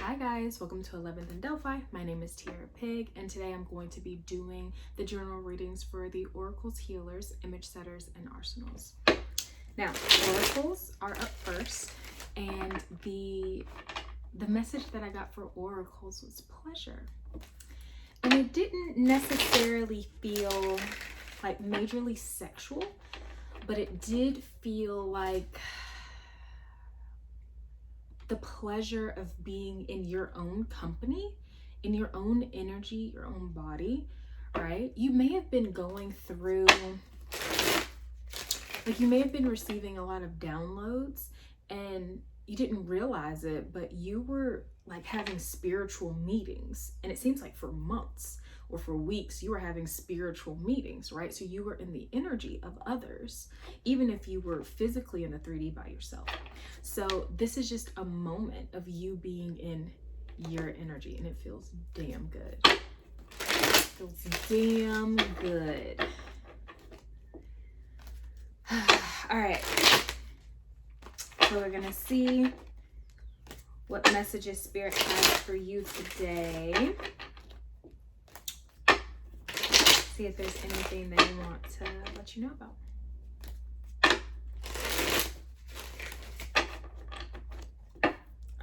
Hi guys, welcome to 11th and Delphi. My name is Tiara Pig, and today I'm going to be doing the journal readings for the oracles, healers, image setters, and arsenals. Now, oracles are up first, and the message that I got for oracles was pleasure. And it didn't necessarily feel like majorly sexual, but it did feel like the pleasure of being in your own company, in your own energy, your own body, right? You may have been going through, like you may have been receiving a lot of downloads and you didn't realize it, but you were like having spiritual meetings, and it seems like for months or for weeks you were having spiritual meetings, right? So you were in the energy of others, even if you were physically in the 3D by yourself. So this is just a moment of you being in your energy, and it feels damn good. It feels damn good. All right, so we're gonna see what messages Spirit has for you today. See if there's anything they want to let you know about.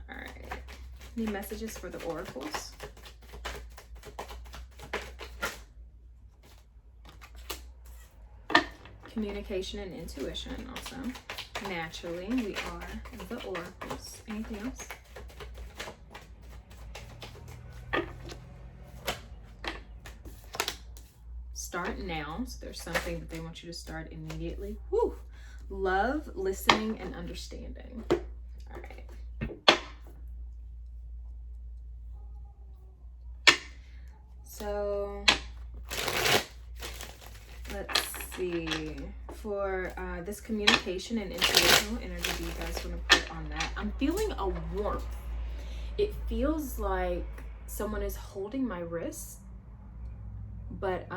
All right, any messages for the oracles? Communication and intuition also. Naturally, we are the oracles. Anything else? Start now. So there's something that they want you to start immediately. Woo! Love, listening, and understanding. All right. So let's see. For this communication and intuitional energy, do you guys want to put on that? I'm feeling a warmth. It feels like someone is holding my wrist, but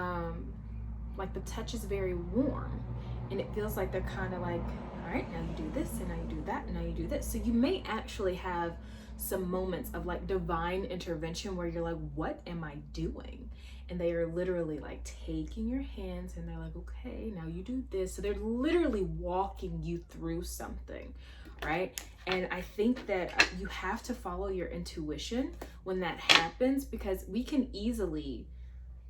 like the touch is very warm, and it feels like they're kind of like, all right, now you do this, and now you do that, and now you do this. So you may actually have some moments of like divine intervention where you're like, what am I doing? And they are literally like taking your hands and they're like, okay, now you do this. So they're literally walking you through something, right? And I think that you have to follow your intuition when that happens, because we can easily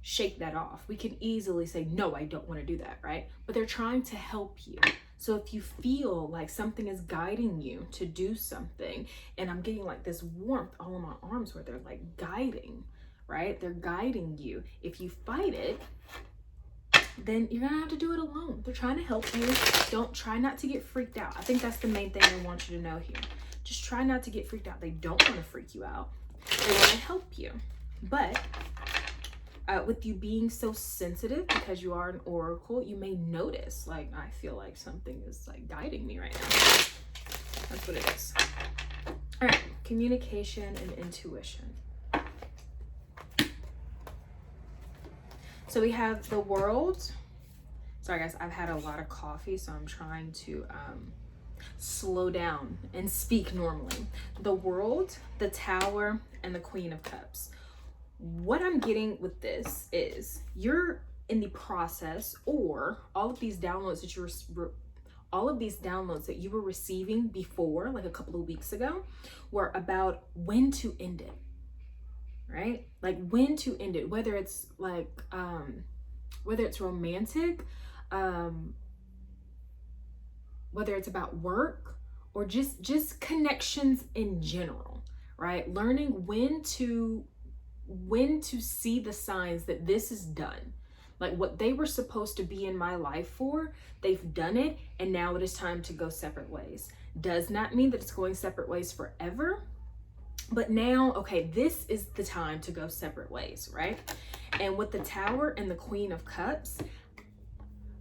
shake that off. We can easily say, no, I don't want to do that, right? But they're trying to help you. So if you feel like something is guiding you to do something, and I'm getting like this warmth all in my arms where they're like guiding, right? They're guiding you. If you fight it, then you're gonna have to do it alone. They're trying to help you. Don't try not to get freaked out. I think that's the main thing I want you to know here. Just try not to get freaked out. They don't want to freak you out. They want to help you. But with you being so sensitive, because you are an oracle, you may notice, like, I feel like something is like guiding me right now. That's what it is. All right, communication and intuition. So we have the world. Sorry guys, I've had a lot of coffee, so I'm trying to slow down and speak normally. The world, the Tower, and the Queen of Cups. What I'm getting with this is you're in the process, or all of these downloads that you were receiving before, like a couple of weeks ago, were about when to end it, right? Like when to end it, whether it's like whether it's romantic, whether it's about work, or just connections in general, right? Learning when to see the signs that this is done. Like what they were supposed to be in my life for, they've done it, and now it is time to go separate ways. Does not mean that it's going separate ways forever, but now, okay, this is the time to go separate ways, right? And with the Tower and the Queen of Cups,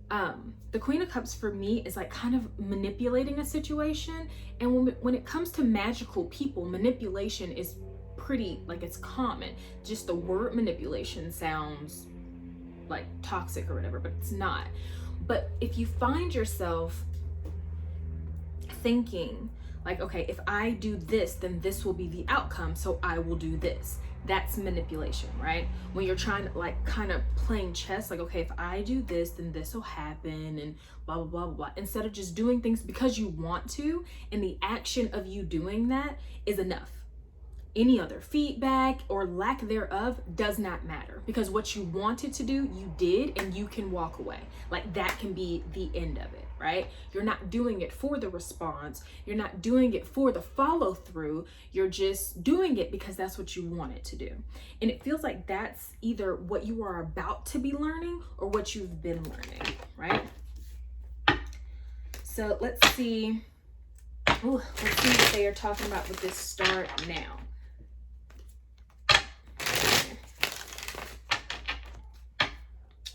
the Queen of Cups for me is like kind of manipulating a situation. And when it comes to magical people, manipulation is pretty, like, it's common. Just the word manipulation sounds like toxic or whatever, but it's not. But if you find yourself thinking Like, okay, if I do this, then this will be the outcome, so I will do this. That's manipulation, right? When you're trying to like kind of playing chess, like, okay, if I do this, then this will happen, and blah, blah, blah, blah, blah. Instead of just doing things because you want to, and the action of you doing that is enough. Any other feedback or lack thereof does not matter, because what you wanted to do, you did, and you can walk away. Like, that can be the end of it, right? You're not doing it for the response. You're not doing it for the follow through. You're just doing it because that's what you wanted to do. And it feels like that's either what you are about to be learning or what you've been learning, right? So let's see. Ooh, let's see what they are talking about with this start now.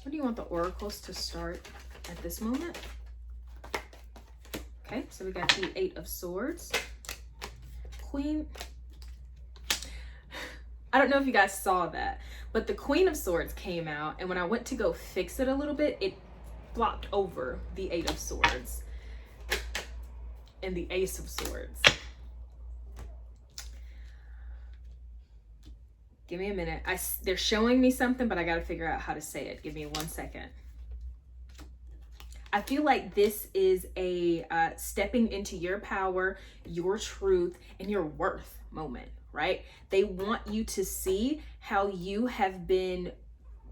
What do you want the oracles to start at this moment? Okay, so we got the 8 of Swords. Queen. I don't know if you guys saw that, but the Queen of Swords came out, and when I went to go fix it a little bit, it flopped over the 8 of Swords and the Ace of Swords. Give me a minute. They're showing me something, but I got to figure out how to say it. Give me 1 second. I feel like this is a stepping into your power, your truth, and your worth moment, right? They want you to see how you have been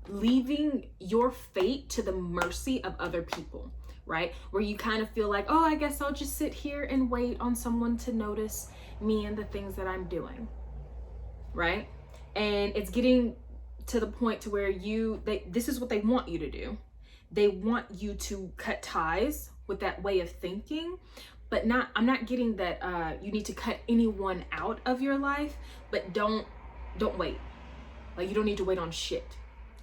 leaving your fate to the mercy of other people, right? Where you kind of feel like, oh, I guess I'll just sit here and wait on someone to notice me and the things that I'm doing, right? And it's getting to the point to where this is what they want you to do. They want you to cut ties with that way of thinking, but I'm not getting that you need to cut anyone out of your life, but don't wait. Like, you don't need to wait on shit.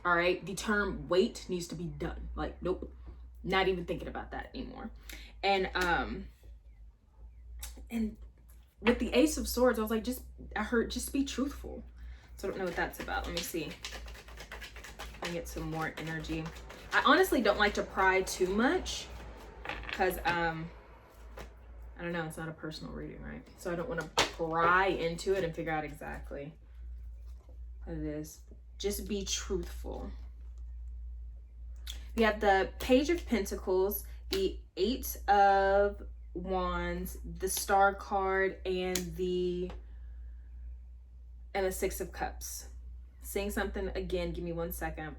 All right. The term wait needs to be done. Like, nope, not even thinking about that anymore. And with the Ace of Swords, I was like, I heard just be truthful. So I don't know what that's about. Let me see. I get some more energy. I honestly don't like to pry too much because I don't know, it's not a personal reading, right? So I don't want to pry into it and figure out exactly what it is. Just be truthful. We have the Page of Pentacles, the 8 of Wands, the Star card, and the 6 of Cups. Saying something again, give me 1 second.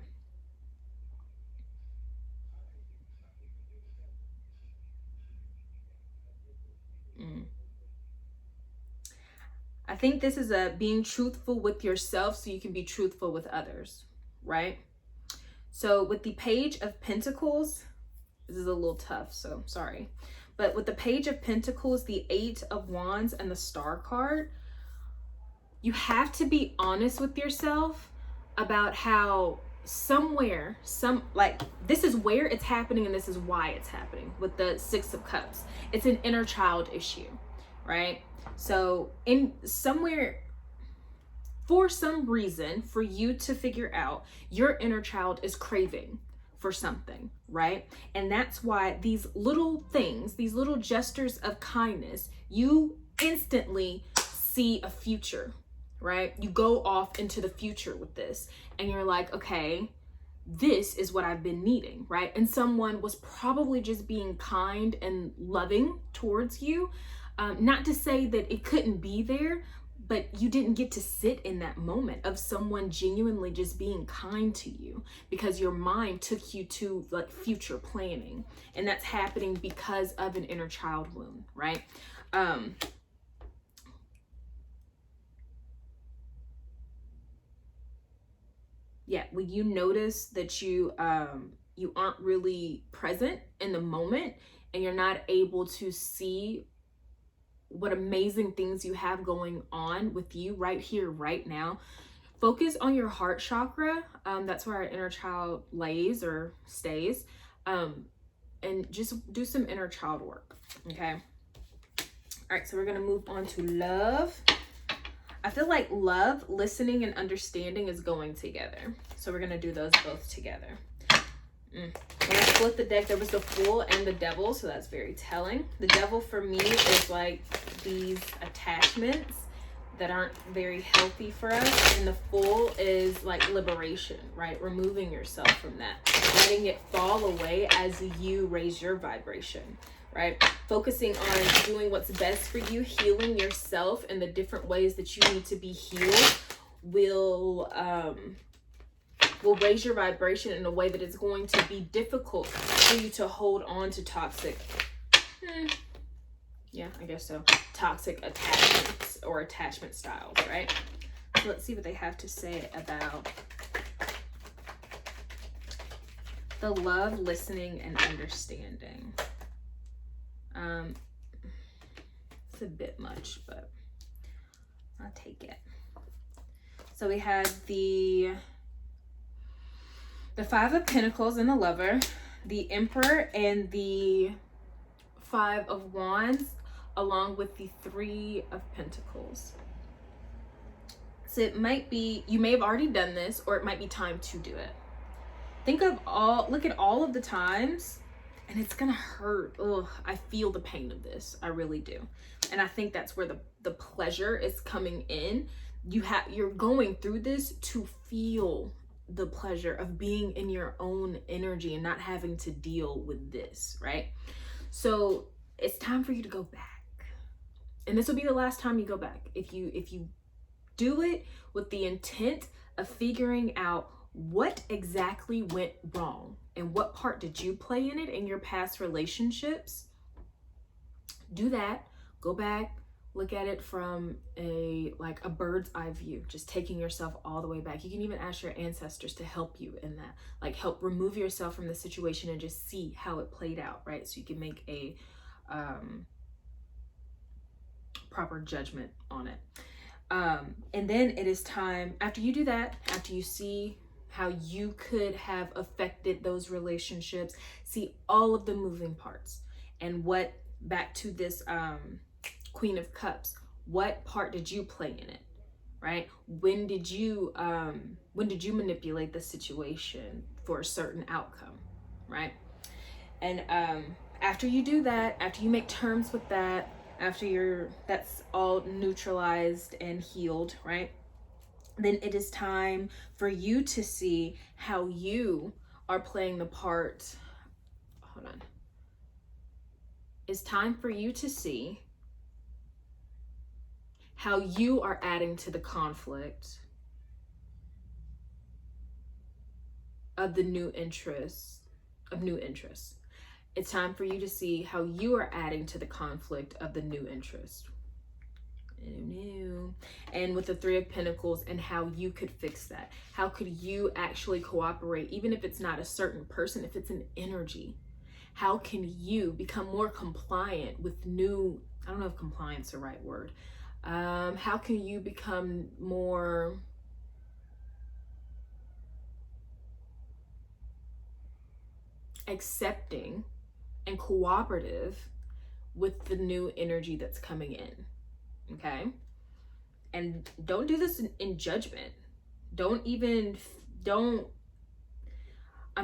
I think this is being truthful with yourself so you can be truthful with others, right? So with the Page of Pentacles, this is a little tough, so sorry. But with the Page of Pentacles, the 8 of Wands, and the Star card, you have to be honest with yourself about how somewhere, this is where it's happening and this is why it's happening. With the 6 of Cups, it's an inner child issue, right? So for some reason, for you to figure out, your inner child is craving for something, right? And that's why these little things, these little gestures of kindness, you instantly see a future, right? You go off into the future with this and you're like, okay, this is what I've been needing, right? And someone was probably just being kind and loving towards you. Not to say that it couldn't be there, but you didn't get to sit in that moment of someone genuinely just being kind to you because your mind took you to like future planning. And that's happening because of an inner child wound, right? Yeah, when you notice that you aren't really present in the moment and you're not able to see what amazing things you have going on with you right here, right now. Focus on your heart chakra. That's where our inner child lays or stays. And just do some inner child work, okay? All right, so we're gonna move on to love. I feel like love, listening, and understanding is going together. So we're gonna do those both together. When I split the deck, there was the Fool and the Devil, so that's very telling. The Devil for me is like these attachments that aren't very healthy for us, and the Fool is like liberation, right? Removing yourself from that, letting it fall away as you raise your vibration, right? Focusing on doing what's best for you, healing yourself in the different ways that you need to be healed will raise your vibration in a way that it's going to be difficult for you to hold on to toxic, yeah, I guess so, toxic attachments or attachment styles, right? So let's see what they have to say about the love, listening, and understanding. It's a bit much, but I'll take it. So we have the Five of Pentacles and the Lover, the Emperor and the Five of Wands, along with the Three of Pentacles. So it might be, you may have already done this, or it might be time to do it. Look at all of the times, and it's gonna hurt. Ugh, I feel the pain of this. I really do. And I think that's where the pleasure is coming in. You're going through this to feel the pleasure of being in your own energy and not having to deal with this, right? So it's time for you to go back. And this will be the last time you go back. If you do it with the intent of figuring out what exactly went wrong and what part did you play in it in your past relationships, do that. Go back, look at it from a bird's eye view, just taking yourself all the way back. You can even ask your ancestors to help you in that, like help remove yourself from the situation and just see how it played out, right? So you can make a proper judgment on it. And then it is time, after you do that, after you see how you could have affected those relationships, see all of the moving parts, and what, back to this Queen of Cups, what part did you play in it, right? When did you manipulate the situation for a certain outcome, right? And after you do that, after you make terms with that, after that's all neutralized and healed, right? Then it is time for you to see how you are playing the part. Hold on. It's time for you to see how you are adding to the conflict of the new interests, It's time for you to see how you are adding to the conflict of the new interest. And with the Three of Pentacles, and how you could fix that. How could you actually cooperate, even if it's not a certain person, if it's an energy? How can you become more compliant with new, I don't know if compliance is the right word. How can you become more accepting and cooperative with the new energy that's coming in? Okay? And don't do this in judgment. I'm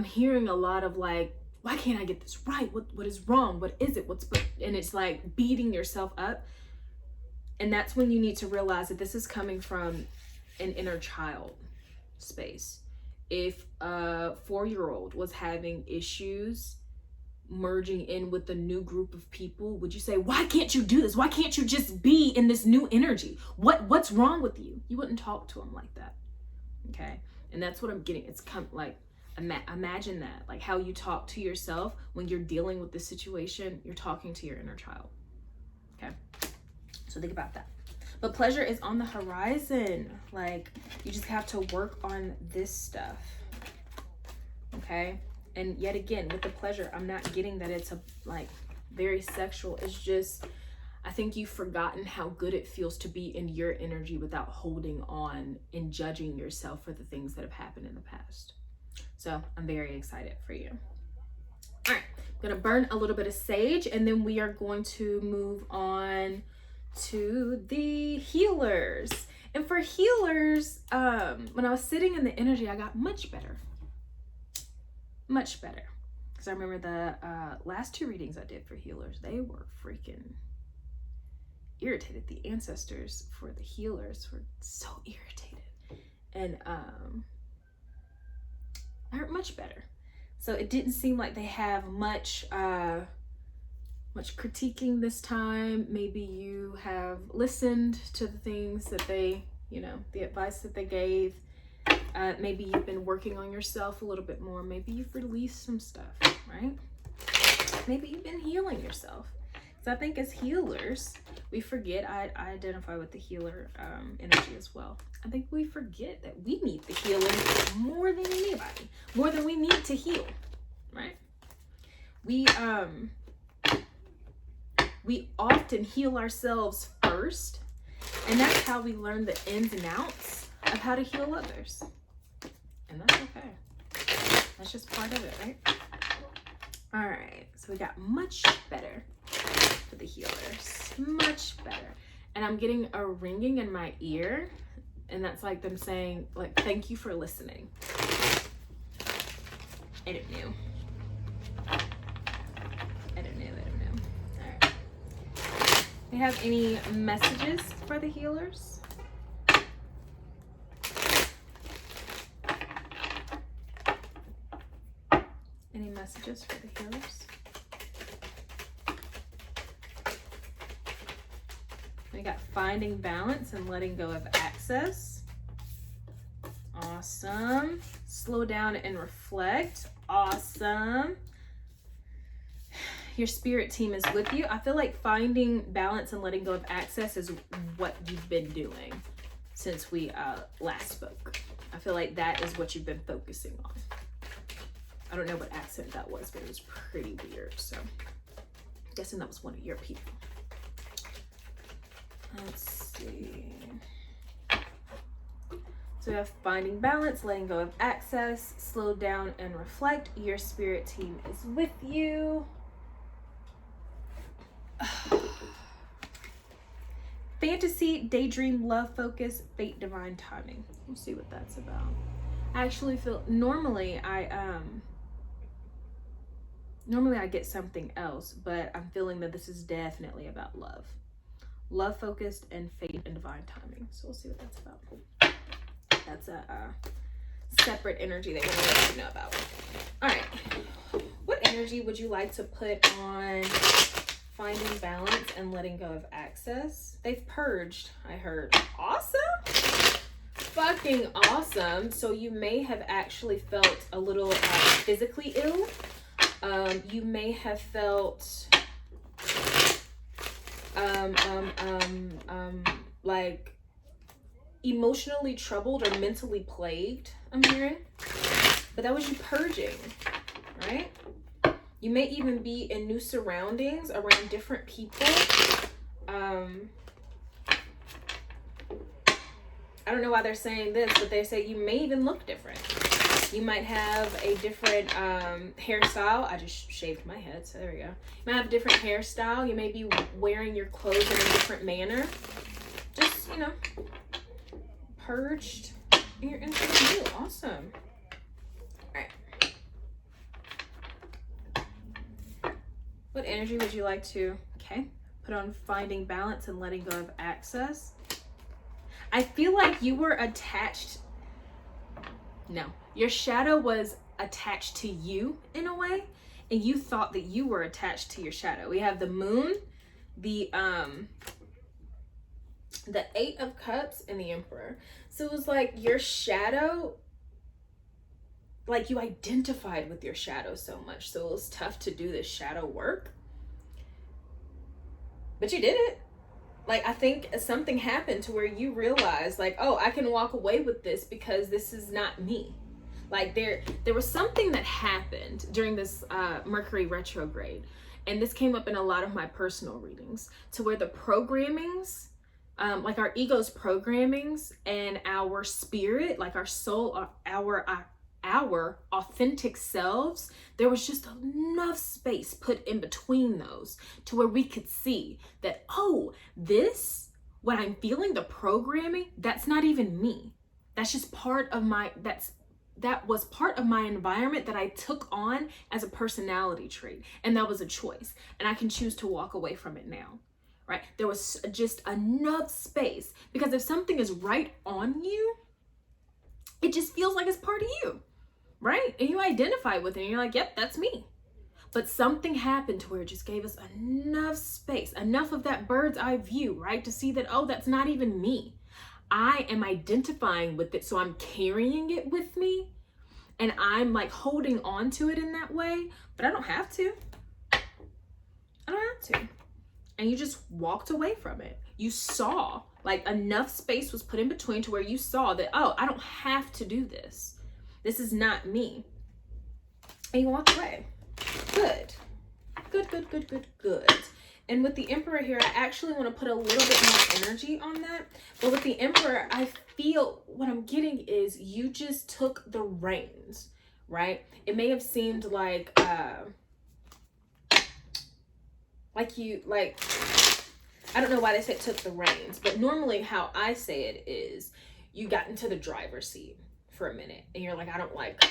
hearing a lot of like, why can't I get this right? What is wrong? What is it? And it's like beating yourself up. And that's when you need to realize that this is coming from an inner child space. If a 4-year-old was having issues merging in with a new group of people, would you say, why can't you do this? Why can't you just be in this new energy? What's wrong with you? You wouldn't talk to them like that. Okay? And that's what I'm getting. It's like, imagine that, like how you talk to yourself when you're dealing with the situation, you're talking to your inner child. Okay? So think about that. But pleasure is on the horizon. Like, you just have to work on this stuff. Okay? And yet again, with the pleasure, I'm not getting that it's very sexual. It's just, I think you've forgotten how good it feels to be in your energy without holding on and judging yourself for the things that have happened in the past. So I'm very excited for you. All right, I'm gonna burn a little bit of sage, and then we are going to move on to the healers. And for healers, when I was sitting in the energy, I got much better. Much better. Because I remember the last 2 readings I did for healers, they were freaking irritated. The ancestors for the healers were so irritated. And I heard much better. So it didn't seem like they have much critiquing this time. Maybe you have listened to the things that they, the advice that they gave. Maybe you've been working on yourself a little bit more. Maybe you've released some stuff, right? Maybe you've been healing yourself. So I think as healers, we forget, I identify with the healer energy as well. I think we forget that we need the healing more than anybody, more than we need to heal, right? We often heal ourselves first, and that's how we learn the ins and outs of how to heal others. And that's okay. That's just part of it, right? All right, so we got much better for the healers, much better. And I'm getting a ringing in my ear, and that's like them saying, like, thank you for listening. I don't know. All right. Do you have any messages for the healers? Any messages for the healers? We got finding balance and letting go of access. Awesome. Slow down and reflect. Awesome. Your spirit team is with you. I feel like finding balance and letting go of access is what you've been doing since we last spoke. I feel like that is what you've been focusing on. I don't know what accent that was, but it was pretty weird. So I'm guessing that was one of your people. Let's see. So we have finding balance, letting go of access, slow down and reflect. Your spirit team is with you. Fantasy, daydream, love focus, fate, divine timing. We'll see what that's about. I actually feel normally I get something else, but I'm feeling that this is definitely about love. Love focused and fate and divine timing. So we'll see what that's about. That's a separate energy that we're going to let you know about. All right. What energy would you like to put on finding balance and letting go of access? They've purged, I heard. Awesome. Fucking awesome. So you may have actually felt a little physically ill. You may have felt like emotionally troubled or mentally plagued, I'm hearing. But that was you purging, right? You may even be in new surroundings around different people. I don't know why they're saying this, but they say you may even look different. You might have a different hairstyle. I just shaved my head, so there we go. You might have a different hairstyle. You may be wearing your clothes in a different manner. Just, purged. You're into the new. Awesome. All right. What energy would you like to, put on finding balance and letting go of access? I feel like you were attached. No. Your shadow was attached to you in a way, and you thought that you were attached to your shadow. We have the moon, the 8 of Cups, and the Emperor. So it was like your shadow, like you identified with your shadow so much, so it was tough to do this shadow work. But you did it. Like, I think something happened to where you realized, like, oh, I can walk away with this because this is not me. Like there was something that happened during this Mercury retrograde, and this came up in a lot of my personal readings, to where the programmings, like our ego's programmings and our spirit, like our soul, our authentic selves, there was just enough space put in between those to where we could see that, oh, this, what I'm feeling, the programming, that's not even me. That's just part of that was part of my environment that I took on as a personality trait, and that was a choice, and I can choose to walk away from it now, right? There was just enough space, because if something is right on you, it just feels like it's part of you, right? And you identify with it, and you're like, yep, that's me. But something happened to where it just gave us enough space, enough of that bird's eye view, right? To see that, oh, that's not even me. I am identifying with it, so I'm carrying it with me, and I'm like holding on to it in that way, but I don't have to. I don't have to. And you just walked away from it. You saw, like, enough space was put in between to where you saw that, oh, I don't have to do this. This is not me. And you walked away. Good. Good, good, good, good, good. And with the Emperor here, I actually want to put a little bit more energy on that. But with the Emperor, I feel what I'm getting is you just took the reins, right? It may have seemed like I don't know why they say took the reins, but normally how I say it is you got into the driver's seat for a minute and you're like, I don't like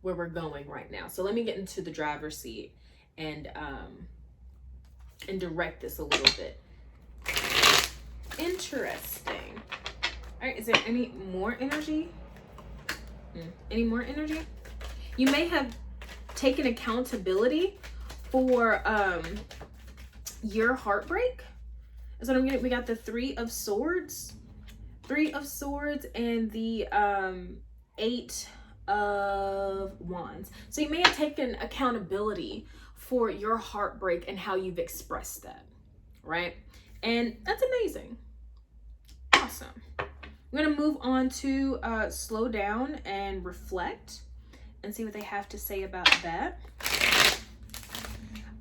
where we're going right now. So let me get into the driver's seat and direct this a little bit. Interesting. All right, is there any more energy? Any more energy? You may have taken accountability for your heartbreak. Is what I'm getting. We got the Three of Swords and the Eight of Wands. So you may have taken accountability for your heartbreak and how you've expressed that, right? And that's amazing. Awesome. We're gonna move on to slow down and reflect and see what they have to say about that.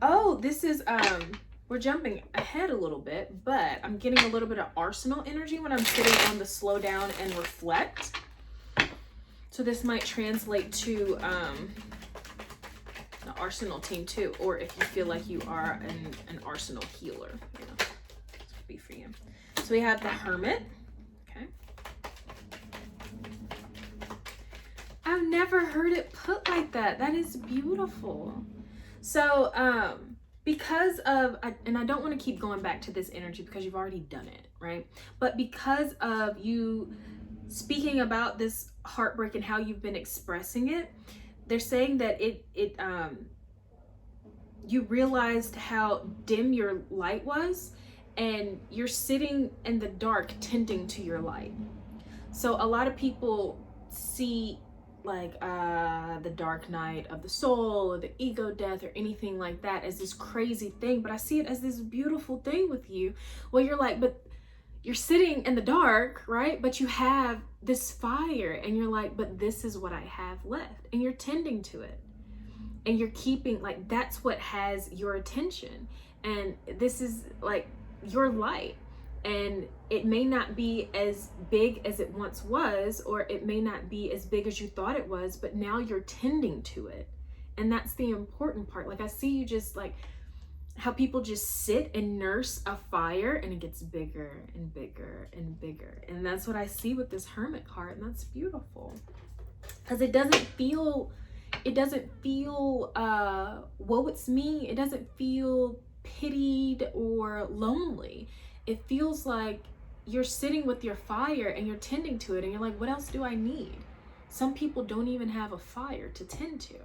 Oh, this is we're jumping ahead a little bit, but I'm getting a little bit of arsenal energy when I'm sitting on the slow down and reflect. So this might translate to the Arsenal team too, or if you feel like you are an Arsenal healer, you know, this could be for you. So we have the Hermit. Okay. I've never heard it put like that. That is beautiful. So because of, and I don't want to keep going back to this energy because you've already done it, right? But because of you speaking about this heartbreak and how you've been expressing it, they're saying that you realized how dim your light was, and you're sitting in the dark tending to your light. So a lot of people see like the dark night of the soul or the ego death or anything like that as this crazy thing, but I see it as this beautiful thing with you. Well, you're like, but you're sitting in the dark, right? But you have this fire, and you're like, but this is what I have left, and you're tending to it, and you're keeping, like, that's what has your attention, and this is like your light. And it may not be as big as it once was, or it may not be as big as you thought it was, but now you're tending to it. And that's the important part. Like, I see you just like how people just sit and nurse a fire, and it gets bigger and bigger and bigger. And that's what I see with this Hermit card, and that's beautiful. Because it doesn't feel, woe it's me. It doesn't feel pitied or lonely. It feels like you're sitting with your fire and you're tending to it, and you're like, what else do I need? Some people don't even have a fire to tend to.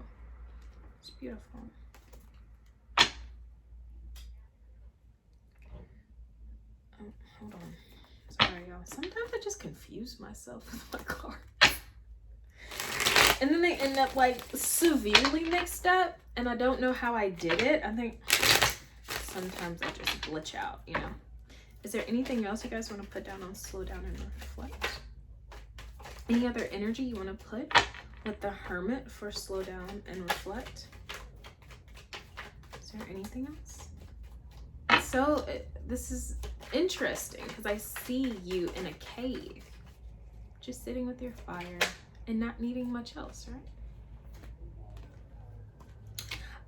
It's beautiful. Oh, hold on. Sorry, y'all. Sometimes I just confuse myself with my cards. And then they end up like severely mixed up, and I don't know how I did it. I think sometimes I just glitch out, you know. Is there anything else you guys want to put down on slow down and reflect? Any other energy you want to put with the Hermit for slow down and reflect? Is there anything else? So this is interesting because I see you in a cave, just sitting with your fire and not needing much else,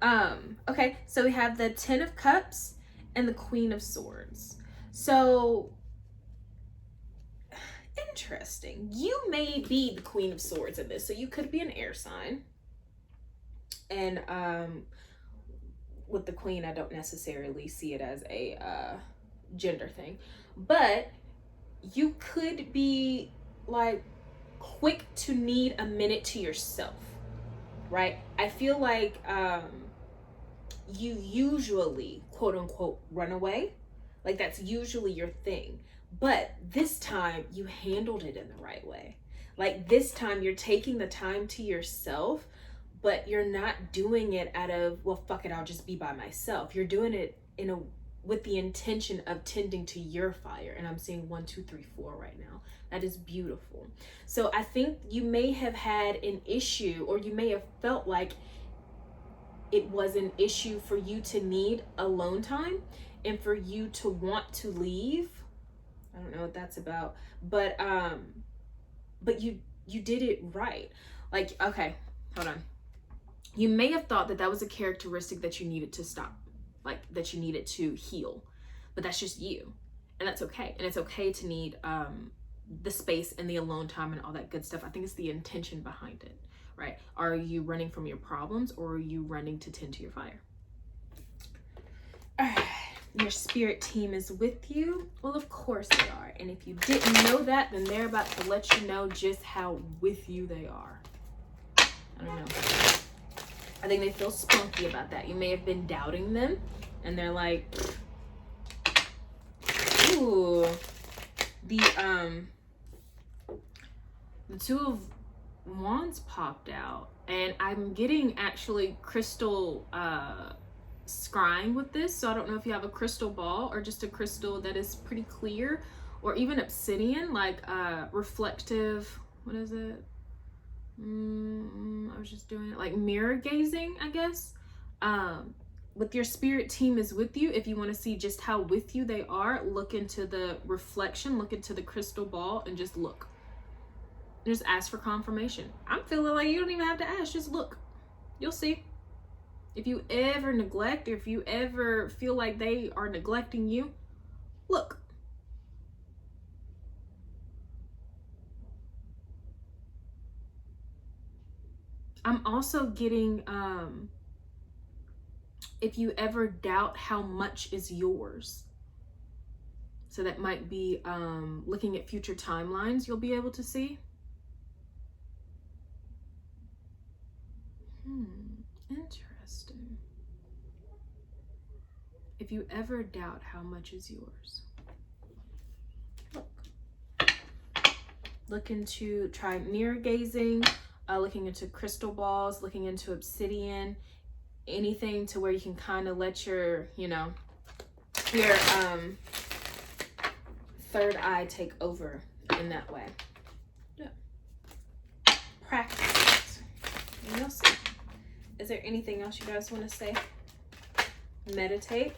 right? Okay, so we have the Ten of Cups and the Queen of Swords. So interesting. You may be the Queen of Swords in this. So you could be an air sign. And with the Queen, I don't necessarily see it as a gender thing. But you could be like quick to need a minute to yourself, right? I feel like you usually, quote unquote, run away. Like that's usually your thing. But this time you handled it in the right way. Like this time you're taking the time to yourself, but you're not doing it out of, well, fuck it, I'll just be by myself. You're doing it with the intention of tending to your fire. And I'm seeing 1, 2, 3, 4 right now. That is beautiful. So I think you may have had an issue, or you may have felt like it was an issue for you to need alone time and for you to want to leave. I don't know what that's about, but you did it right. Like, okay, hold on. You may have thought that was a characteristic that you needed to stop, like that you needed to heal, but that's just you, and that's okay. And it's okay to need the space and the alone time and all that good stuff. I think it's the intention behind it, right? Are you running from your problems, or are you running to tend to your fire? All right. Your spirit team is with you. Well, of course they are. And if you didn't know that, then they're about to let you know just how with you they are. I don't know. I think they feel spunky about that. You may have been doubting them, and they're like, ooh, the Two of Wands popped out, and I'm getting actually crystal scrying with this. So I don't know if you have a crystal ball or just a crystal that is pretty clear, or even obsidian, like reflective, what is it? I was just doing it like mirror gazing, I guess. With your spirit team is with you. If you want to see just how with you they are, look into the reflection, look into the crystal ball, and just look. Just ask for confirmation. I'm feeling like you don't even have to ask, just look. You'll see. If you ever neglect, or if you ever feel like they are neglecting you, look. I'm also getting, if you ever doubt how much is yours. So that might be looking at future timelines, you'll be able to see. Interesting. If you ever doubt how much is yours, look into, try mirror gazing, looking into crystal balls, looking into obsidian, anything to where you can kind of let your, your third eye take over in that way. Yeah. Practice it. And you'll see. Is there anything else you guys want to say? Meditate.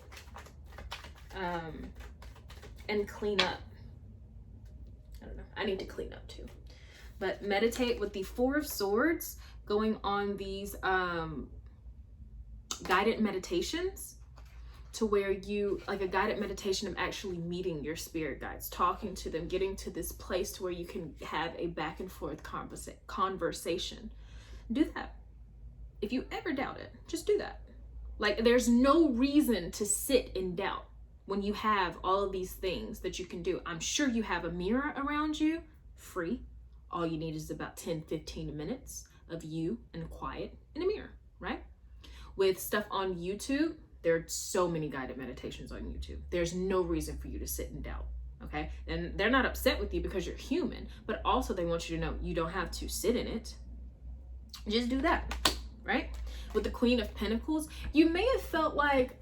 And clean up. I don't know. I need to clean up too. But meditate with the Four of Swords, going on these guided meditations, to where you, like a guided meditation of actually meeting your spirit guides, talking to them, getting to this place to where you can have a back and forth conversation. Do that. If you ever doubt it, just do that. Like, there's no reason to sit in doubt when you have all of these things that you can do. I'm sure you have a mirror around you, free. All you need is about 10-15 minutes of you and quiet in a mirror, right? With stuff on YouTube, there are so many guided meditations on YouTube. There's no reason for you to sit in doubt, okay? And they're not upset with you because you're human, but also they want you to know you don't have to sit in it. Just do that, right? With the Queen of Pentacles, you may have felt like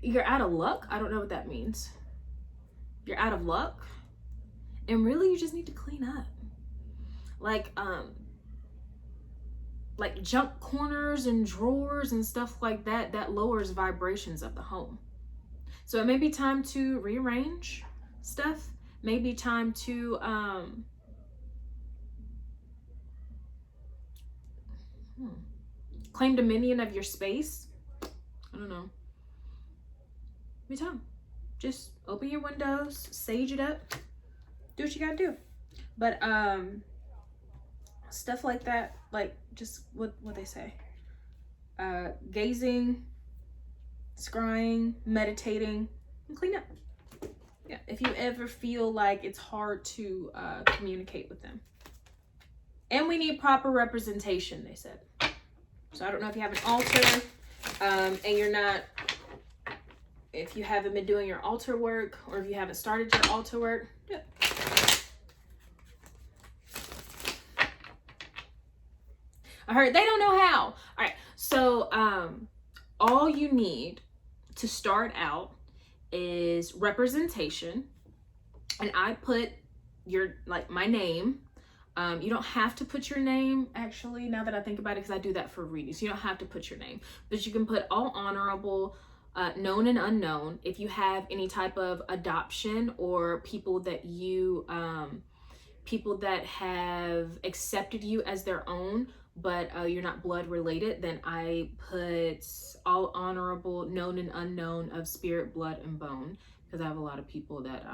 you're out of luck. I don't know what that means. You're out of luck. And really, you just need to clean up. Like junk corners and drawers and stuff like that, that lowers vibrations of the home. So it may be time to rearrange stuff. Maybe time to claim dominion of your space. I don't know. Maybe time. Just open your windows, sage it up, do what you gotta do. But stuff like that, like just what they say, gazing, scrying, meditating, and clean up. Yeah, if you ever feel like it's hard to communicate with them. And we need proper representation, they said. So I don't know if you have an altar, and you're not, if you haven't been doing your altar work, or if you haven't started your altar work, do it. I heard they don't know how. All right, so all you need to start out is representation, and I put your, like, my name. You don't have to put your name, actually, now that I think about it, because I do that for readings. You don't have to put your name, but you can put all honorable, known and unknown. If you have any type of adoption or people that you people that have accepted you as their own, but you're not blood related, then I put all honorable, known and unknown of spirit, blood, and bone, because I have a lot of people that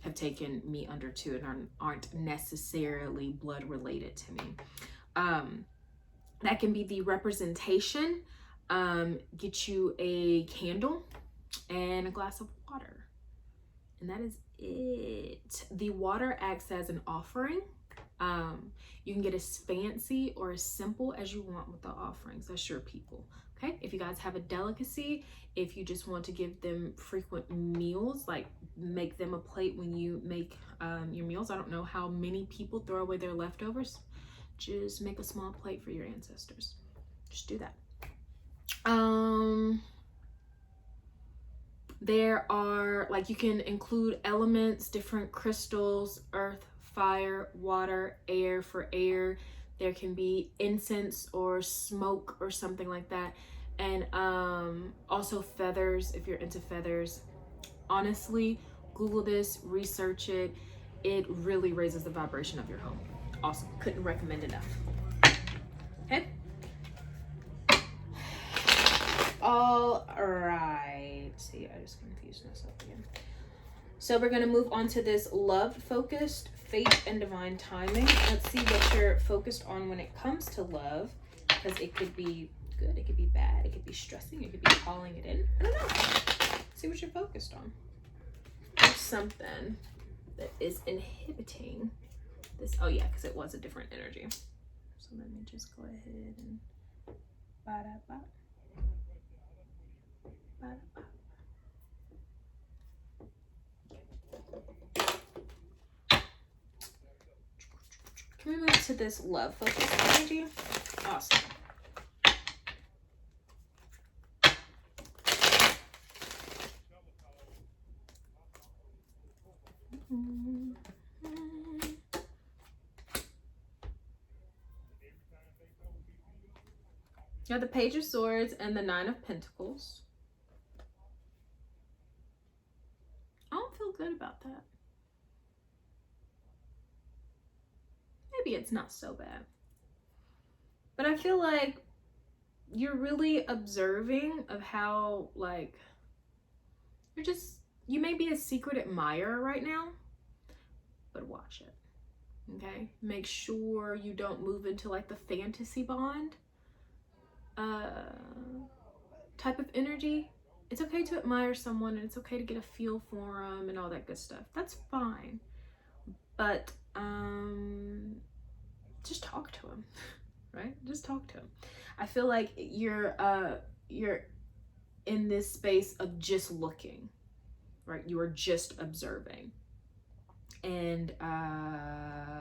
have taken me under too and aren't necessarily blood related to me. That can be the representation. Get you a candle and a glass of water, and that is it. The water acts as an offering. You can get as fancy or as simple as you want with the offerings. That's your people. Okay, if you guys have a delicacy, if you just want to give them frequent meals, like make them a plate when you make your meals. I don't know how many people throw away their leftovers. Just make a small plate for your ancestors. Just do that. There are, like, you can include elements, different crystals, earth, fire, water, air for air. There can be incense or smoke or something like that. And also feathers, if you're into feathers. Honestly, Google this, research it. It really raises the vibration of your home. Awesome. Couldn't recommend enough. Okay. All right. See, I just confused myself again. So we're going to move on to this love-focused, fate, and divine timing. Let's see what you're focused on when it comes to love, because it could be good, it could be bad, it could be stressing, it could be calling it in. I don't know. See what you're focused on. There's something that is inhibiting this. Oh yeah, because it was a different energy. So let me just go ahead and ba-da-ba. Ba-da-ba. Can we move to this love focused energy? Awesome. You have the Page of Swords and the Nine of Pentacles. I don't feel good about that. Maybe it's not so bad. But I feel like you're really observing of how, like, you may be a secret admirer right now, but watch it. Okay? Make sure you don't move into, like, the fantasy bond type of energy. It's okay to admire someone, and it's okay to get a feel for them and all that good stuff. That's fine. But just talk to them, right? Just talk to them. I feel like you're in this space of just looking, right? You are just observing, and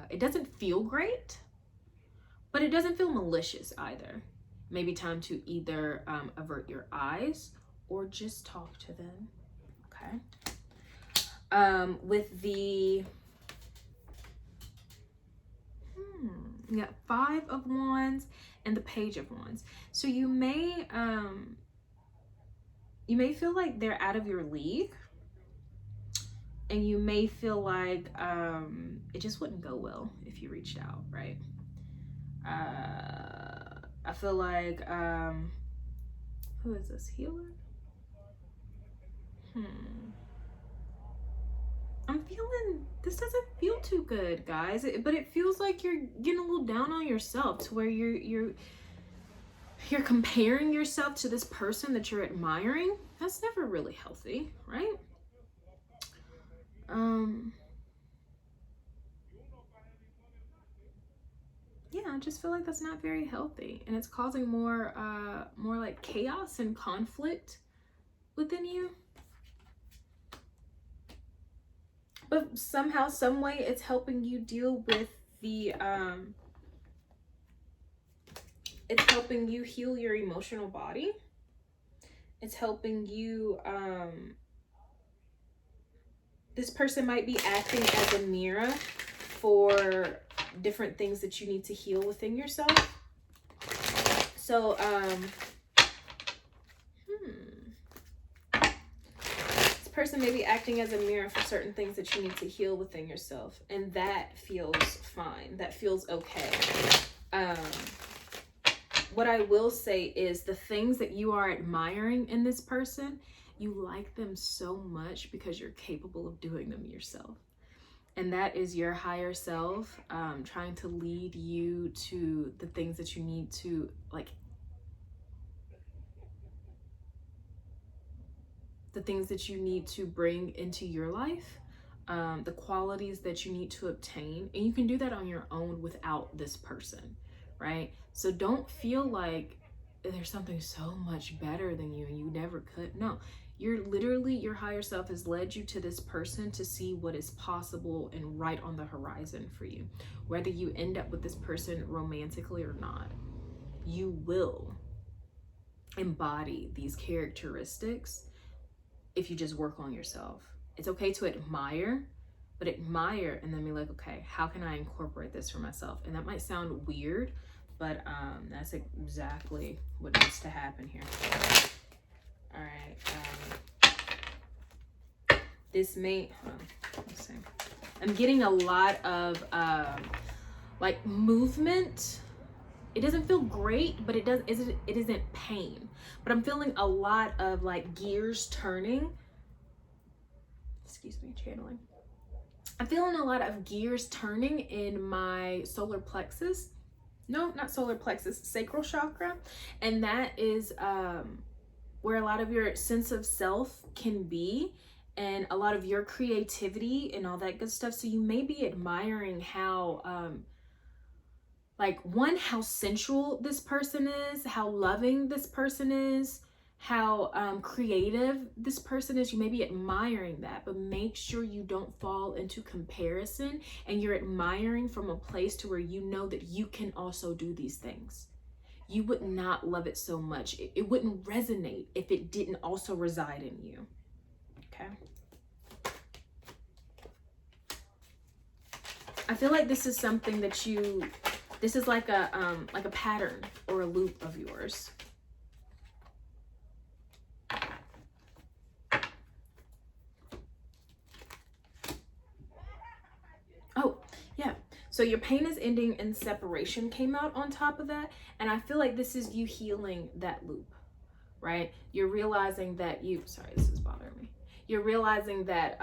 it doesn't feel great, but it doesn't feel malicious either. Maybe time to either avert your eyes or just talk to them. Okay. With the you got 5 of Wands and the Page of Wands. So you may feel like they're out of your league, and you may feel like it just wouldn't go well if you reached out, right? I feel like who is this, healer? I'm feeling, this doesn't feel too good, guys. But it feels like you're getting a little down on yourself, to where you're comparing yourself to this person that you're admiring. That's never really healthy, right? Yeah, I just feel like that's not very healthy, and it's causing more like chaos and conflict within you. But somehow, some way, it's helping you deal with the it's helping you heal your emotional body. It's helping you this person might be acting as a mirror for different things that you need to heal within yourself. So this person may be acting as a mirror for certain things that you need to heal within yourself, and that feels fine. That feels okay. What I will say is, the things that you are admiring in this person, you like them so much because you're capable of doing them yourself. And that is your higher self trying to lead you to the things that you need to, like, the things that you need to bring into your life, the qualities that you need to obtain. And you can do that on your own without this person, right? So don't feel like there's something so much better than you and you never could. No, you're literally, your higher self has led you to this person to see what is possible and right on the horizon for you. Whether you end up with this person romantically or not, you will embody these characteristics if you just work on yourself. It's okay to admire, but admire and then be like, okay, how can I incorporate this for myself? And that might sound weird, but that's exactly what needs to happen here. All right. This may, let's see. I'm getting a lot of like movement. It doesn't feel great, but it isn't pain. But I'm feeling a lot of like gears turning. Excuse me, channeling. I'm feeling a lot of gears turning in my solar plexus. No, not solar plexus, sacral chakra. And that is where a lot of your sense of self can be, and a lot of your creativity and all that good stuff. So you may be admiring how like, one, how sensual this person is, how loving this person is, how creative this person is. You may be admiring that, but make sure you don't fall into comparison and you're admiring from a place to where you know that you can also do these things. You would not love it so much. It wouldn't resonate if it didn't also reside in you. Okay. I feel like this is something that this is like a pattern or a loop of yours. Oh, yeah. So your pain is ending and separation came out on top of that. And I feel like this is you healing that loop, right? You're realizing that sorry, this is bothering me. You're realizing that,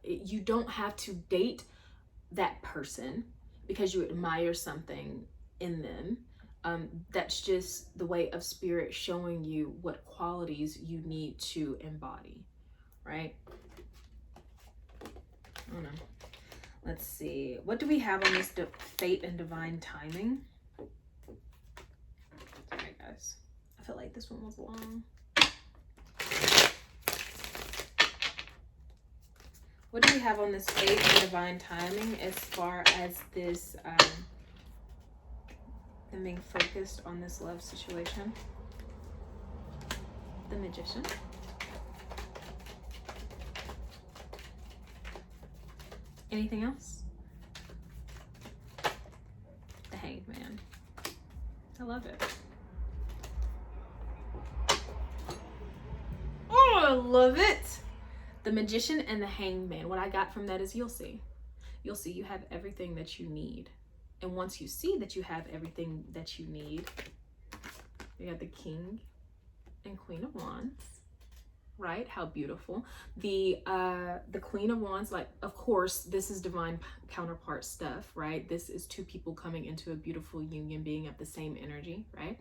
you don't have to date that person because you admire something in them. That's just the way of spirit showing you what qualities you need to embody, right? I don't know. Let's see. What do we have on this fate and divine timing? Sorry, guys. I feel like this one was long. What do we have on this fate and divine timing as far as this them being focused on this love situation? The Magician. Anything else? The Hanged Man. I love it. Oh, I love it. The Magician and the Hanged Man. What I got from that is you'll see. You'll see you have everything that you need. And once you see that you have everything that you need, you got the King and Queen of Wands. right? How beautiful. The Queen of Wands, like, of course, this is divine counterpart stuff, right? This is two people coming into a beautiful union, being of the same energy, right?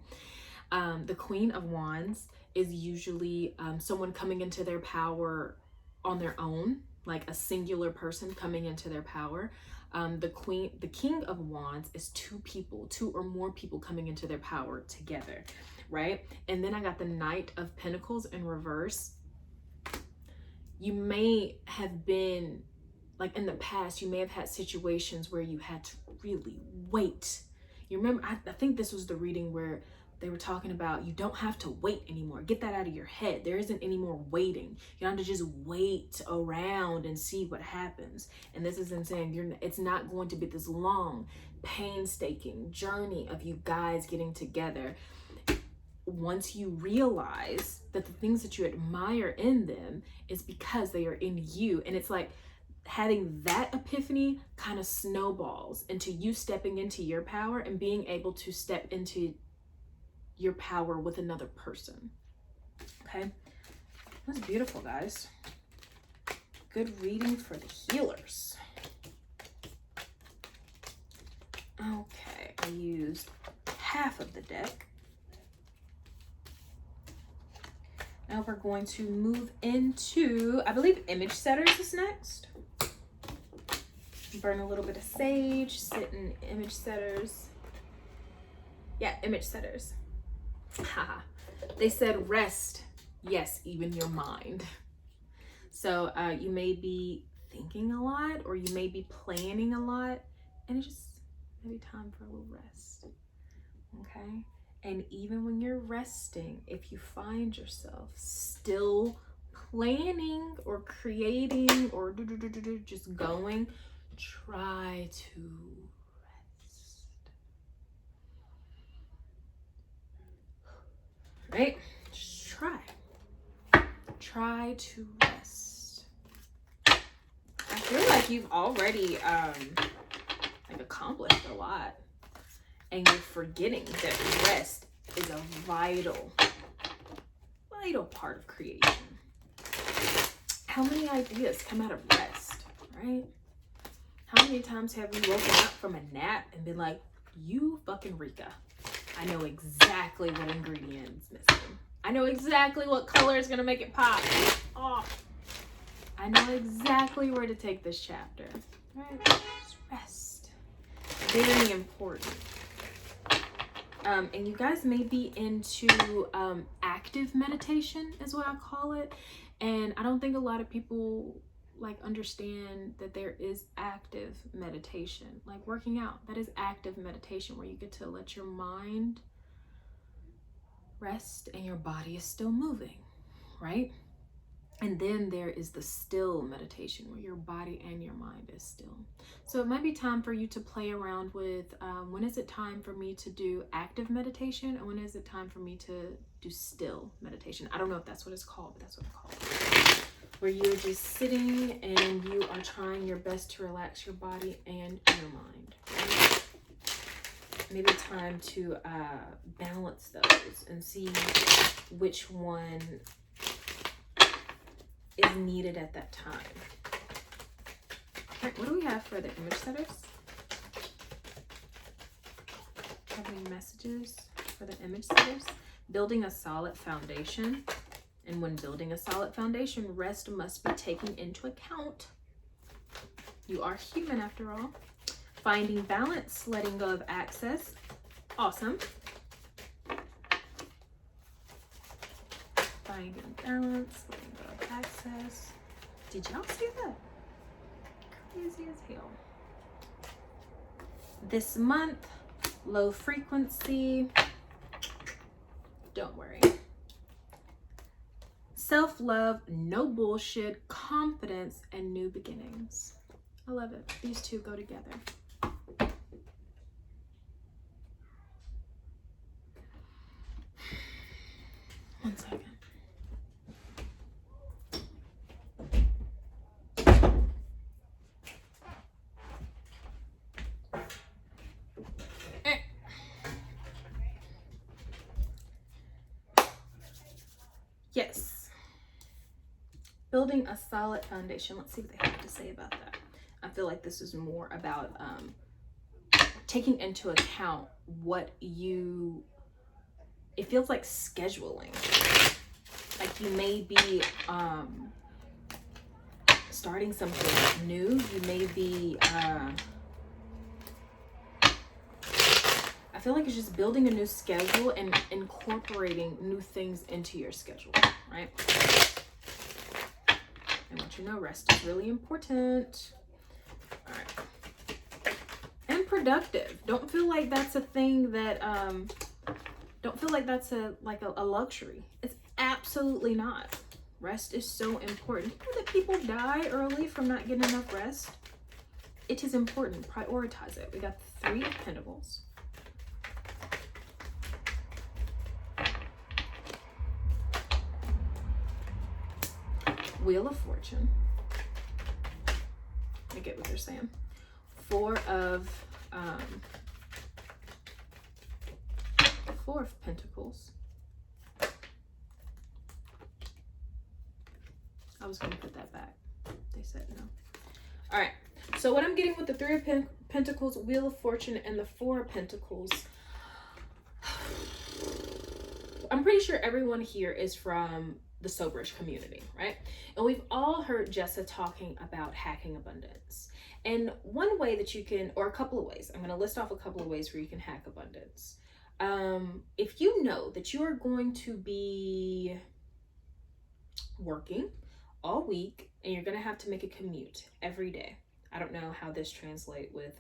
The Queen of Wands is usually someone coming into their power on their own, like a singular person coming into their power. The King of Wands is two people, two or more people coming into their power together, right? And then I got the Knight of Pentacles in reverse. You may have been, like in the past, you may have had situations where you had to really wait. You remember, I think this was the reading where they were talking about you don't have to wait anymore. Get that out of your head. There isn't any more waiting. You don't have to just wait around and see what happens. And this isn't saying it's not going to be this long, painstaking journey of you guys getting together. Once you realize that the things that you admire in them is because they are in you, and it's like having that epiphany kind of snowballs into you stepping into your power and being able to step into your power with another person. Okay, that's beautiful, guys. Good reading for the healers. Okay, I used half of the deck. Now we're going to move into, I believe, image setters is next. Burn a little bit of sage, sit in image setters. Yeah, image setters. Haha. They said rest, yes, even your mind. So you may be thinking a lot, or you may be planning a lot, and it's just maybe time for a little rest. Okay? And even when you're resting, if you find yourself still planning or creating or just going, try to rest. Right? Just try. Try to rest. I feel like you've already like accomplished a lot. And you're forgetting that rest is a vital part of creation. How many ideas come out of rest, right? How many times have you woken up from a nap and been like, you fucking Rika, I know exactly what ingredient is missing. I know exactly what color is gonna make it pop. Oh, I know exactly where to take this chapter, right? Just rest. Very important. And you guys may be into active meditation is what I call it. And I don't think a lot of people like understand that there is active meditation. Like working out, that is active meditation, where you get to let your mind rest and your body is still moving, right? And then there is the still meditation, where your body and your mind is still. So it might be time for you to play around with when is it time for me to do active meditation, and when is it time for me to do still meditation. I don't know if that's what it's called, but that's what it's called. Where you're just sitting and you are trying your best to relax your body and your mind. Right? Maybe time to balance those and see which one is needed at that time. All right, what do we have for the image setters? Have any messages for the image setters? Building a solid foundation. And when building a solid foundation, rest must be taken into account. You are human after all. Finding balance, letting go of access. Awesome. Finding balance, letting go of access. Did y'all see that? Crazy as hell. This month, low frequency. Don't worry. Self-love, no bullshit, confidence, and new beginnings. I love it. These two go together. One second. Yes. building a solid foundation. Let's see what they have to say about that. I feel like this is more about taking into account what you, it feels like scheduling. Like you may be starting something new. You may be, I feel like it's just building a new schedule and incorporating new things into your schedule, right? I want you to know rest is really important. All right. And productive. Don't feel like that's a thing that, don't feel like that's a luxury. It's absolutely not. Rest is so important. You know that people die early from not getting enough rest? It is important. Prioritize it. We got the 3 of Pentacles. Wheel of Fortune. I get what they're saying. 4 of Pentacles. I was going to put that back. They said no. All right. So what I'm getting with the 3 of Pentacles, Wheel of Fortune, and the 4 of Pentacles, I'm pretty sure everyone here is from the Soberish community, right? And we've all heard Jessa talking about hacking abundance. And one way that you can, or a couple of ways, I'm going to list off a couple of ways where you can hack abundance. If you know that you are going to be working all week and you're going to have to make a commute every day. I don't know how this translates with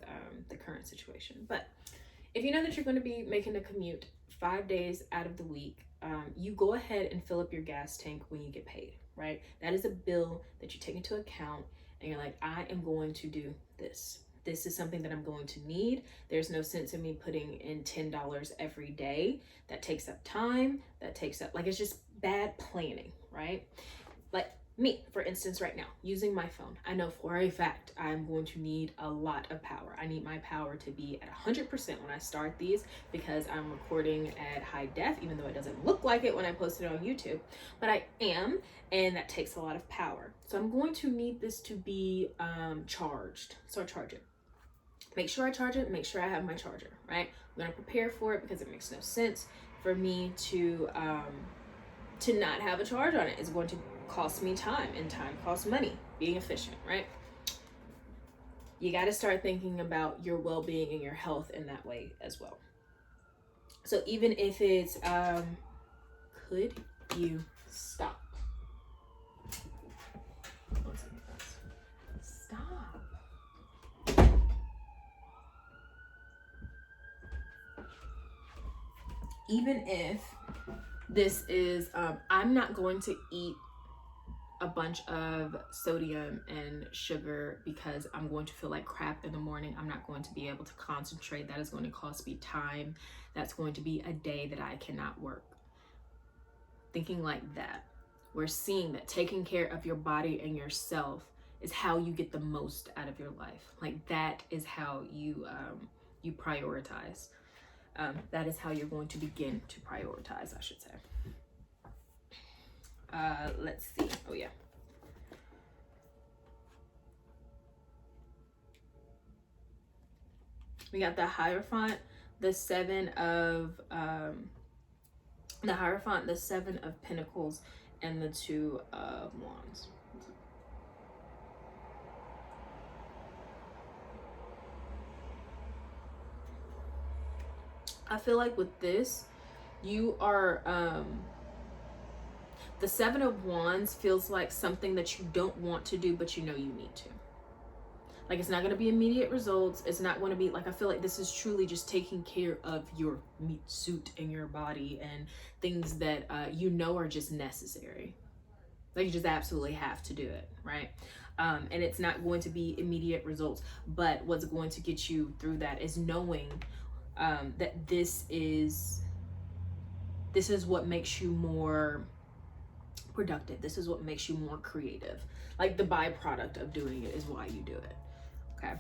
the current situation, but if you know that you're going to be making a commute 5 days out of the week, you go ahead and fill up your gas tank when you get paid, right? That is a bill that you take into account and you're like, I am going to do this. This is something that I'm going to need. There's no sense in me putting in $10 every day. That takes up time. That takes up, like, it's just bad planning, right? Like me, for instance, right now, using my phone, I know for a fact I'm going to need a lot of power. I need my power to be at 100% when I start these because I'm recording at high def, even though it doesn't look like it when I post it on YouTube, but I am, and that takes a lot of power. So I'm going to need this to be charged. So I charge it. Make sure I charge it, make sure I have my charger, right? I'm gonna prepare for it because it makes no sense for me to not have a charge on it. It's going to cost me time, and time costs money. Being efficient, right? You got to start thinking about your well-being and your health in that way as well. So even if it's, could you stop? Stop. Even if this is, I'm not going to eat a bunch of sodium and sugar because I'm going to feel like crap in the morning. I'm not going to be able to concentrate. That is going to cost me time. That's going to be a day that I cannot work. Thinking like that. We're seeing that taking care of your body and yourself is how you get the most out of your life. Like that is how you prioritize. That is how you're going to begin to prioritize, I should say. Let's see. Oh yeah. We got the Hierophant, the 7 of the 7 of Pentacles, and the 2 of Wands. I feel like with this, you are the 7 of Wands feels like something that you don't want to do, but you know you need to. Like it's not going to be immediate results. It's not going to be like, I feel like this is truly just taking care of your meat suit and your body and things that you know are just necessary. Like you just absolutely have to do it, right? And it's not going to be immediate results, but what's going to get you through that is knowing that this is what makes you more productive. This is what makes you more creative. Like the byproduct of doing it is why you do it. Okay.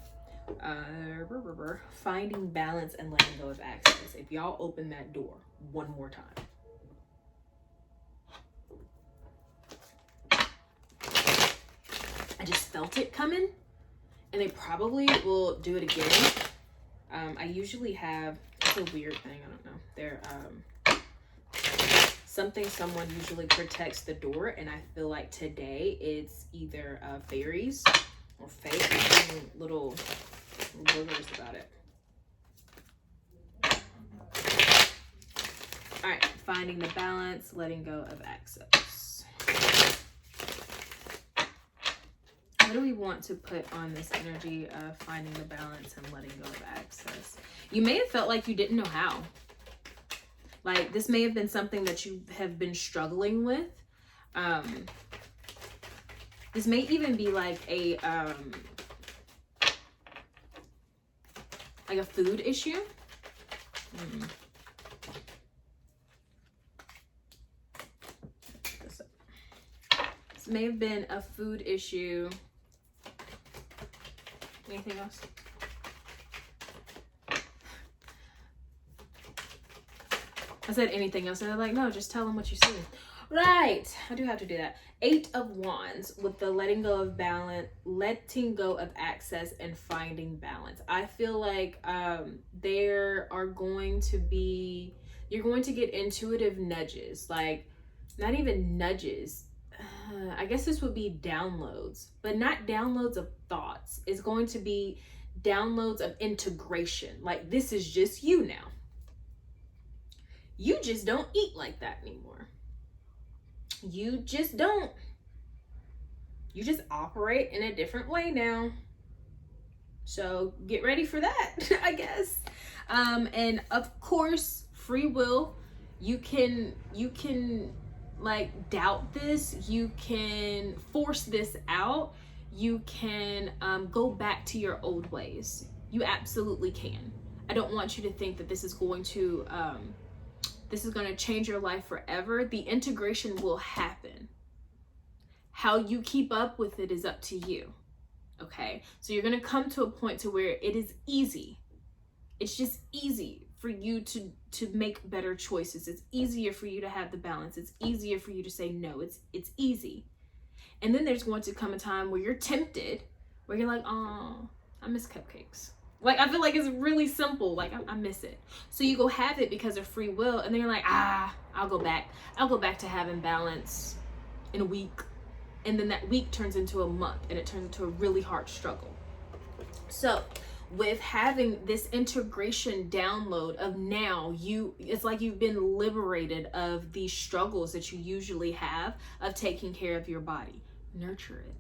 Finding balance and letting go of access. If y'all open that door one more time. just felt it coming, and they probably will do it again. I usually have, it's a weird thing, I don't know. They're someone usually protects the door, and I feel like today it's either fairies or fake little boogers about it. All right, finding the balance, letting go of access. What do we want to put on this energy of finding the balance and letting go of access? You may have felt like you didn't know how. Like, this may have been something that you have been struggling with. This may even be like a food issue. This may have been a food issue. Anything else? I said anything else, and they're like, no, just tell them what you see. Right, I do have to do that. 8 of Wands with the letting go of balance, letting go of access, and finding balance. I feel like there are going to be, you're going to get intuitive nudges, like not even nudges. I guess this would be downloads, but not downloads of thoughts. It's going to be downloads of integration. Like, this is just you now. You just don't eat like that anymore. You just don't. You just operate in a different way now. So get ready for that, I guess. And of course, free will. You can like doubt this. You can force this out. You can go back to your old ways. You absolutely can. I don't want you to think that this is going to change your life forever. The integration will happen. How you keep up with it is up to you. Okay? So you're going to come to a point to where it is easy. It's just easy for you to make better choices. It's easier for you to have the balance. It's easier for you to say no. It's easy. And then there's going to come a time where you're tempted, where you're like, oh, I miss cupcakes. Like, I feel like it's really simple. Like, I miss it. So you go have it because of free will. And then you're like, I'll go back. I'll go back to having balance in a week. And then that week turns into a month. And it turns into a really hard struggle. So with having this integration download of now, it's like you've been liberated of these struggles that you usually have of taking care of your body. Nurture it.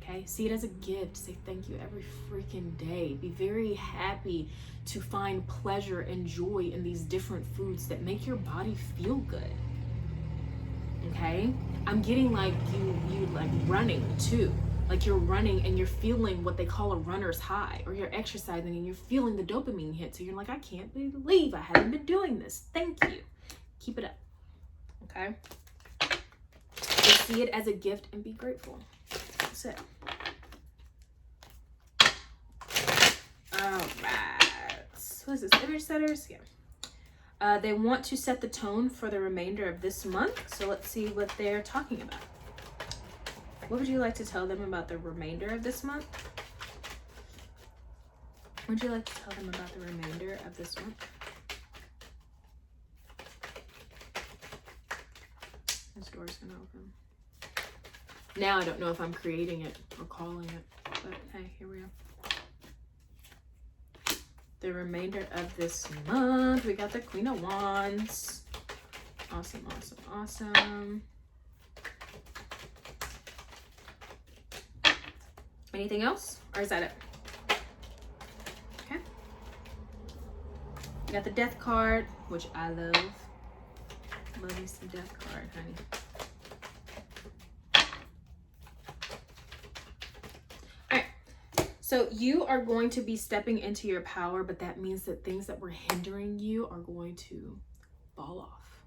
Okay, see it as a gift. Say thank you every freaking day. Be very happy to find pleasure and joy in these different foods that make your body feel good. Okay, I'm getting like you like running too. Like you're running and you're feeling what they call a runner's high, or you're exercising and you're feeling the dopamine hit. So you're like, I can't believe I haven't been doing this. Thank you. Keep it up. Okay. So see it as a gift and be grateful. That's it. All right. What is this? Image setters? Yeah. They want to set the tone for the remainder of this month. So let's see what they're talking about. What would you like to tell them about the remainder of this month? What would you like to tell them about the remainder of this month? This door's gonna open. Now I don't know if I'm creating it or calling it, but hey, here we are. The remainder of this month, we got the Queen of Wands. Awesome, awesome, awesome. Anything else? Or is that it? Okay. We got the Death card, which I love. Love me some Death card, honey. So you are going to be stepping into your power, but that means that things that were hindering you are going to fall off,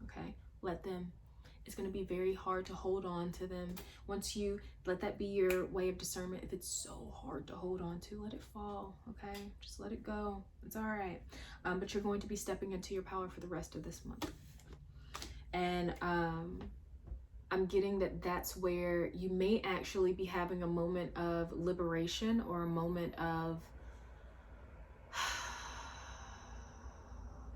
okay? Let them. It's going to be very hard to hold on to them. Once you let that be your way of discernment, if it's so hard to hold on to, let it fall, okay? Just let it go. It's all right. But you're going to be stepping into your power for the rest of this month. And I'm I'm getting that that's where you may actually be having a moment of liberation or a moment of,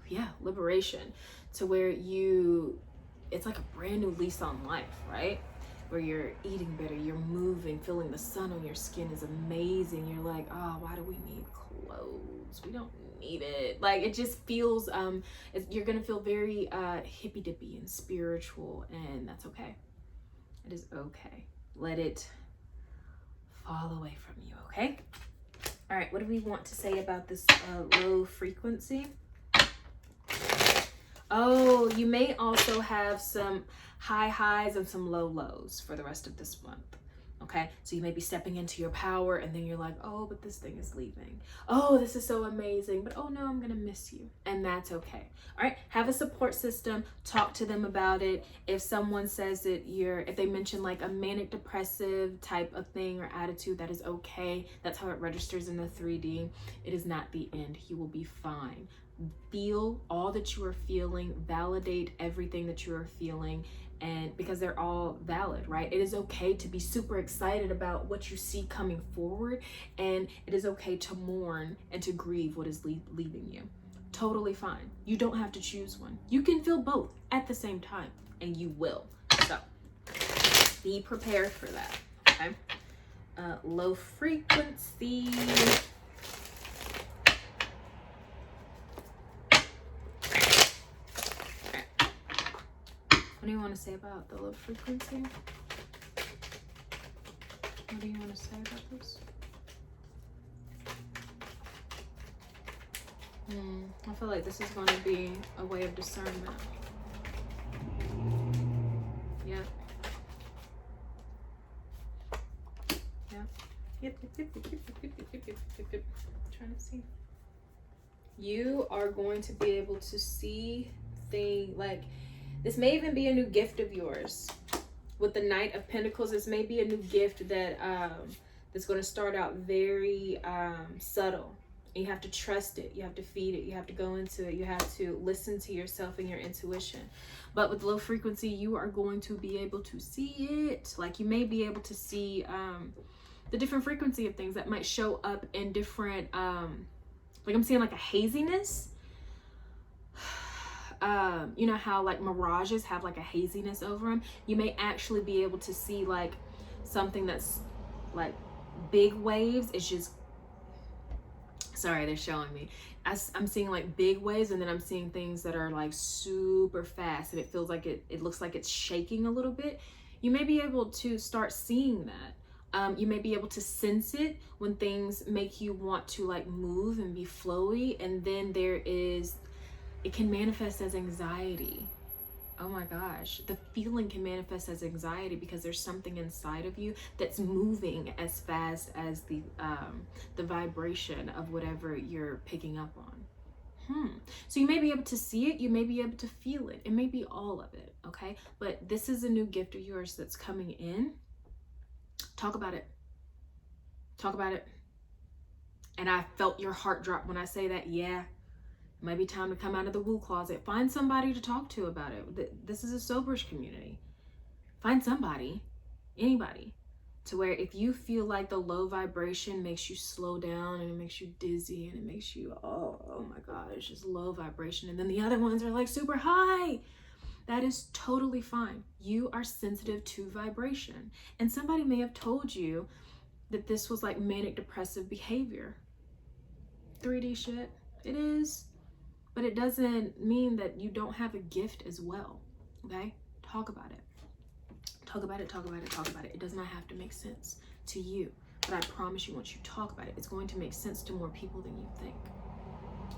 yeah, liberation, to where it's like a brand new lease on life, right? Where you're eating better, you're moving, feeling the sun on your skin is amazing. You're like, oh, why do we need clothes? We don't need it. Like, it just feels, you're gonna feel very hippy dippy and spiritual, and that's okay. It is okay. Let it fall away from you, okay? All right, what do we want to say about this low frequency? Oh, you may also have some high highs and some low lows for the rest of this month. Okay, so you may be stepping into your power, and then you're like, oh, but this thing is leaving. Oh, this is so amazing, but oh no, I'm gonna miss you. And that's okay. All right, have a support system, talk to them about it. If someone says that if they mention like a manic depressive type of thing or attitude, that is okay. That's how it registers in the 3D. It is not the end. You will be fine. Feel all that you are feeling, validate everything that you are feeling, and because they're all valid, right? It is okay to be super excited about what you see coming forward, and it is okay to mourn and to grieve what is leaving you. Totally fine. You don't have to choose one. You can feel both at the same time, and you will. So be prepared for that, okay? Low frequency. What do you want to say about the low frequency? What do you want to say about this? I feel like this is going to be a way of discernment. Yeah. Yeah. Yep. Trying to see. You are going to be able to see things like, this may even be a new gift of yours. With the Knight of Pentacles, this may be a new gift that that's going to start out very subtle. You have to trust it. You have to feed it. You have to go into it. You have to listen to yourself and your intuition. But with low frequency, you are going to be able to see it. Like, you may be able to see the different frequency of things that might show up in different, like I'm seeing like a haziness. You know how like mirages have like a haziness over them? You may actually be able to see like something that's like big waves. It's just, sorry, they're showing me. I'm seeing like big waves, and then I'm seeing things that are like super fast, and it feels like it looks like it's shaking a little bit. You may be able to start seeing that. You may be able to sense it when things make you want to like move and be flowy, and then it can manifest as anxiety. Oh my gosh, the feeling can manifest as anxiety because there's something inside of you that's moving as fast as the vibration of whatever you're picking up on. So you may be able to see it, you may be able to feel it. It may be all of it, okay? But this is a new gift of yours that's coming in. Talk about it. Talk about it. And I felt your heart drop when I say that. Yeah. It might be time to come out of the woo closet. Find somebody to talk to about it. This is a Soberish community. Find somebody, anybody, to where if you feel like the low vibration makes you slow down and it makes you dizzy and it makes you, oh my God, it's just low vibration. And then the other ones are like super high. That is totally fine. You are sensitive to vibration. And somebody may have told you that this was like manic depressive behavior. 3D shit. It is. But it doesn't mean that you don't have a gift as well, okay? Talk about it. Talk about it, talk about it, talk about it. It does not have to make sense to you. But I promise you, once you talk about it, it's going to make sense to more people than you think.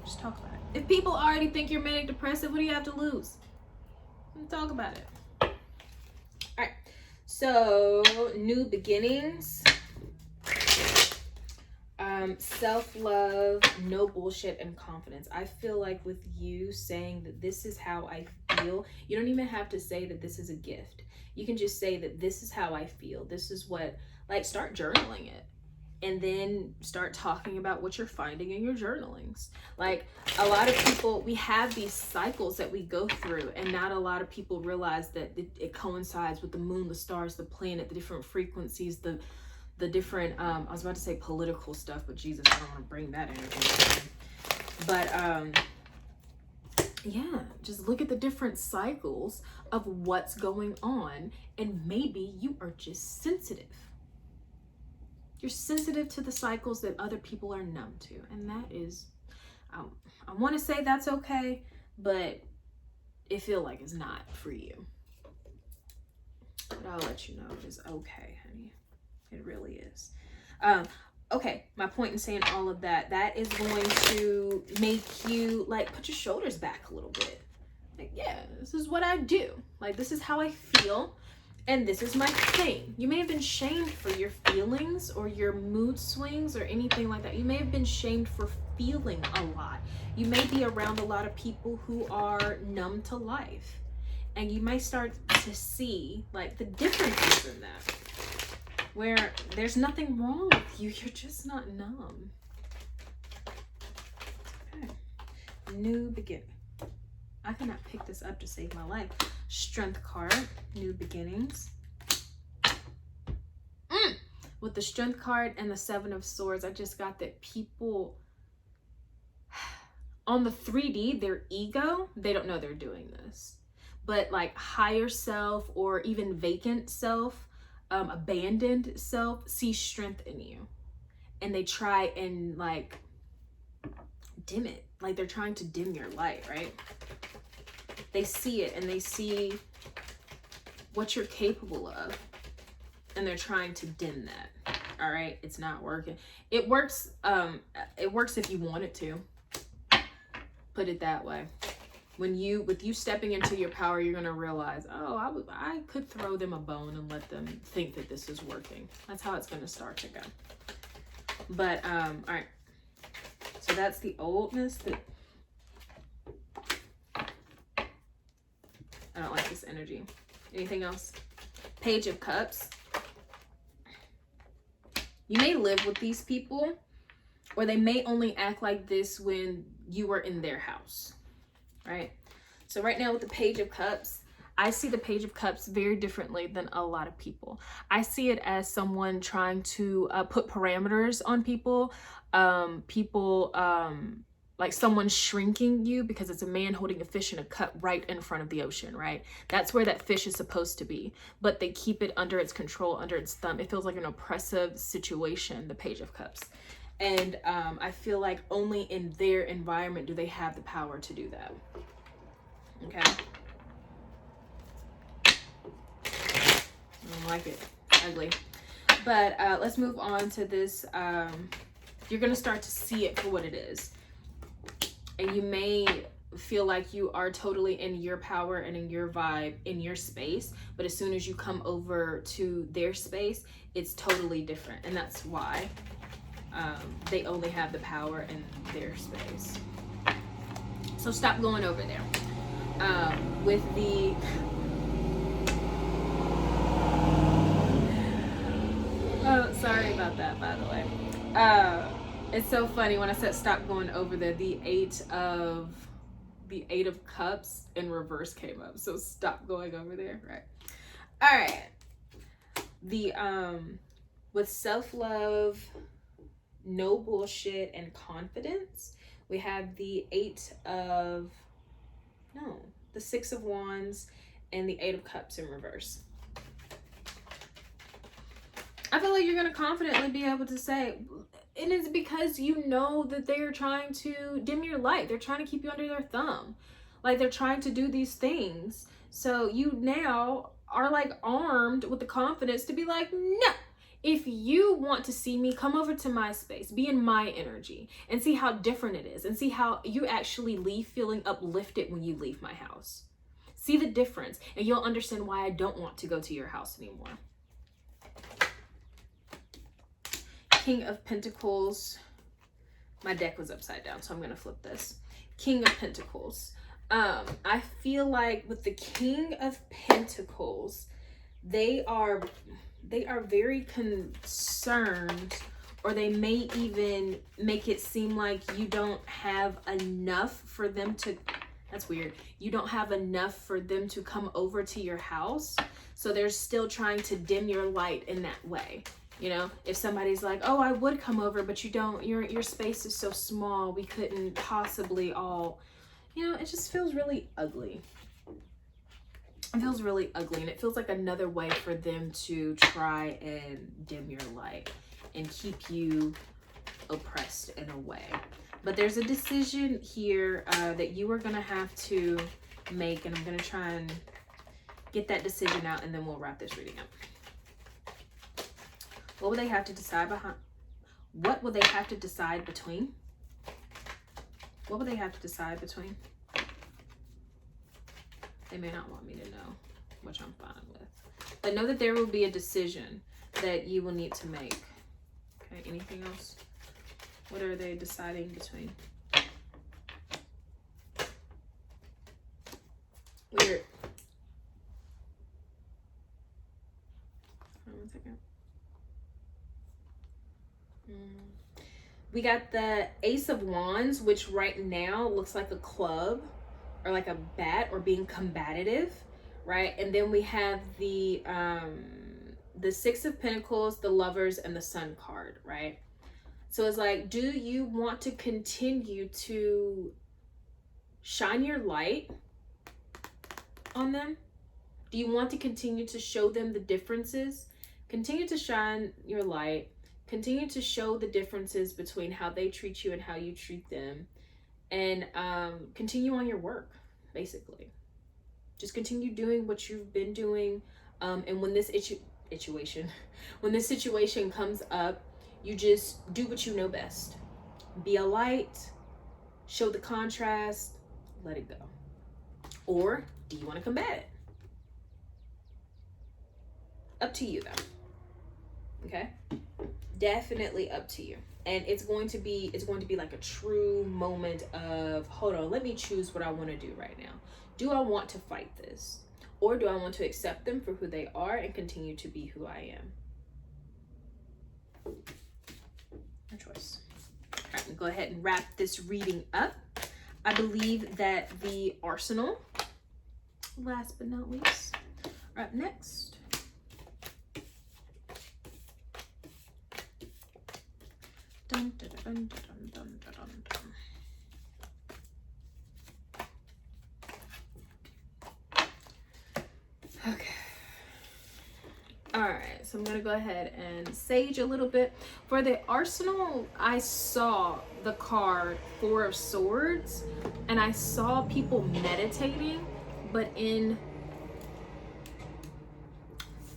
Just talk about it. If people already think you're manic depressive, what do you have to lose? Talk about it. All right. So, new beginnings. Self-love, no bullshit, and confidence. I feel like with you saying that this is how I feel, you don't even have to say that this is a gift. You can just say that this is how I feel. This is what, like, start journaling it. and then start talking about what you're finding in your journalings. Like, a lot of people, we have these cycles that we go through, and not a lot of people realize that it coincides with the moon, the stars, the planet, the different frequencies, the different, I was about to say political stuff, but Jesus, I don't want to bring that energy. But yeah, just look at the different cycles of what's going on, and maybe you are just sensitive. You're sensitive to the cycles that other people are numb to, and that is, I want to say that's okay, but it feels like it's not for you. But I'll let you know it is okay, honey. It really is. Okay, my point in saying all of that, that is going to make you, like, put your shoulders back a little bit. Like, yeah, this is what I do. Like, this is how I feel. And this is my thing. You may have been shamed for your feelings or your mood swings or anything like that. You may have been shamed for feeling a lot. You may be around a lot of people who are numb to life. And you may start to see, like, the differences in that. Where there's nothing wrong with you. You're just not numb. Okay. New beginning. I cannot pick this up to save my life. Strength card, new beginnings. With the Strength card and the Seven of Swords, I just got that people on the 3D, their ego, they don't know they're doing this. But like higher self or even vacant self, abandoned self, see strength in you. And they try and like dim it. Like they're trying to dim your light, right? They see it and they see what you're capable of, and they're trying to dim that. All right, it's not working. It works. It works if you want it to. Put it that way. With you stepping into your power, you're gonna realize, oh, I could throw them a bone and let them think that this is working. That's how it's gonna start to go. But all right. So that's the oldness that. I don't like this energy. Anything else? Page of Cups. You may live with these people, or they may only act like this when you were in their house, right? So right now with the Page of Cups, I see the Page of Cups very differently than a lot of people. I see it as someone trying to put parameters on people. Like someone shrinking you, because it's a man holding a fish in a cup right in front of the ocean, right? That's where that fish is supposed to be, but they keep it under its control, under its thumb. It feels like an oppressive situation, the Page of Cups. And I feel like only in their environment do they have the power to do that. Okay? I don't like it. Ugly. But let's move on to this. You're going to start to see it for what it is. And you may feel like you are totally in your power and in your vibe, in your space. But as soon as you come over to their space, it's totally different. And that's why they only have the power in their space. So stop going over there. With the... Oh, sorry about that, by the way. It's so funny when I said stop going over there, the eight of cups in reverse came up. So stop going over there, right? All right. The with self-love, no bullshit, and confidence, we have the the 6 of Wands and the 8 of Cups in reverse. I feel like you're going to confidently be able to say, and it's because you know that they're trying to dim your light. They're trying to keep you under their thumb. Like they're trying to do these things. So you now are like armed with the confidence to be like, no, if you want to see me, come over to my space, be in my energy and see how different it is and see how you actually leave feeling uplifted when you leave my house. See the difference and you'll understand why I don't want to go to your house anymore. King of Pentacles. My deck was upside down, so I'm going to flip this. King of Pentacles. I feel like with the King of Pentacles, they are very concerned or they may even make it seem like you don't have enough for them to, that's weird, you don't have enough for them to come over to your house. So they're still trying to dim your light in that way. You know, if somebody's like, oh, I would come over, but you don't, your space is so small, we couldn't possibly all, you know, it just feels really ugly. It feels really ugly, and it feels like another way for them to try and dim your light and keep you oppressed in a way. But there's a decision here that you are going to have to make, and I'm going to try and get that decision out, and then we'll wrap this reading up. What will they have to decide behind? What will they have to decide between? What will they have to decide between? They may not want me to know, which I'm fine with. But know that there will be a decision that you will need to make. Okay, anything else? What are they deciding between? Weird. Hold on 1 second. We got the Ace of Wands, which right now looks like a club or like a bat or being combative, right? And then we have the Six of Pentacles, the Lovers, and the Sun card, right? So it's like, do you want to continue to shine your light on them? Do you want to continue to show them the differences? Continue to shine your light. Continue to show the differences between how they treat you and how you treat them. And continue on your work, basically. Just continue doing what you've been doing. And when this when this situation comes up, you just do what you know best. Be a light, show the contrast, let it go. Or do you want to combat it? Up to you though. Okay? Definitely up to you. And it's going to be like a true moment of, hold on, let me choose what I want to do right now. Do I want to fight this? Or do I want to accept them for who they are and continue to be who I am? Your choice. All right, we'll go ahead and wrap this reading up. I believe that the Arsenal, last but not least, are up next. Dun, dun, dun, dun, dun, dun, dun, dun. Okay. All right, so I'm gonna go ahead and sage a little bit. For the Arsenal, I saw the card Four of Swords, and I saw people meditating, but in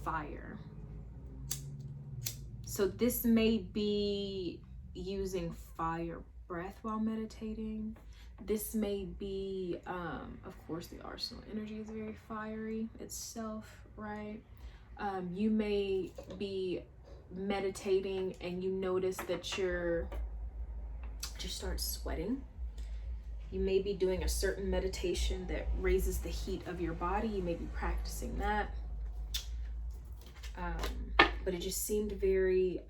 fire. So this may be using fire breath while meditating. This may be, of course, the Arsenal energy is very fiery itself, right? You may be meditating and you notice that you start sweating. You may be doing a certain meditation that raises the heat of your body. You may be practicing that. But it just seemed very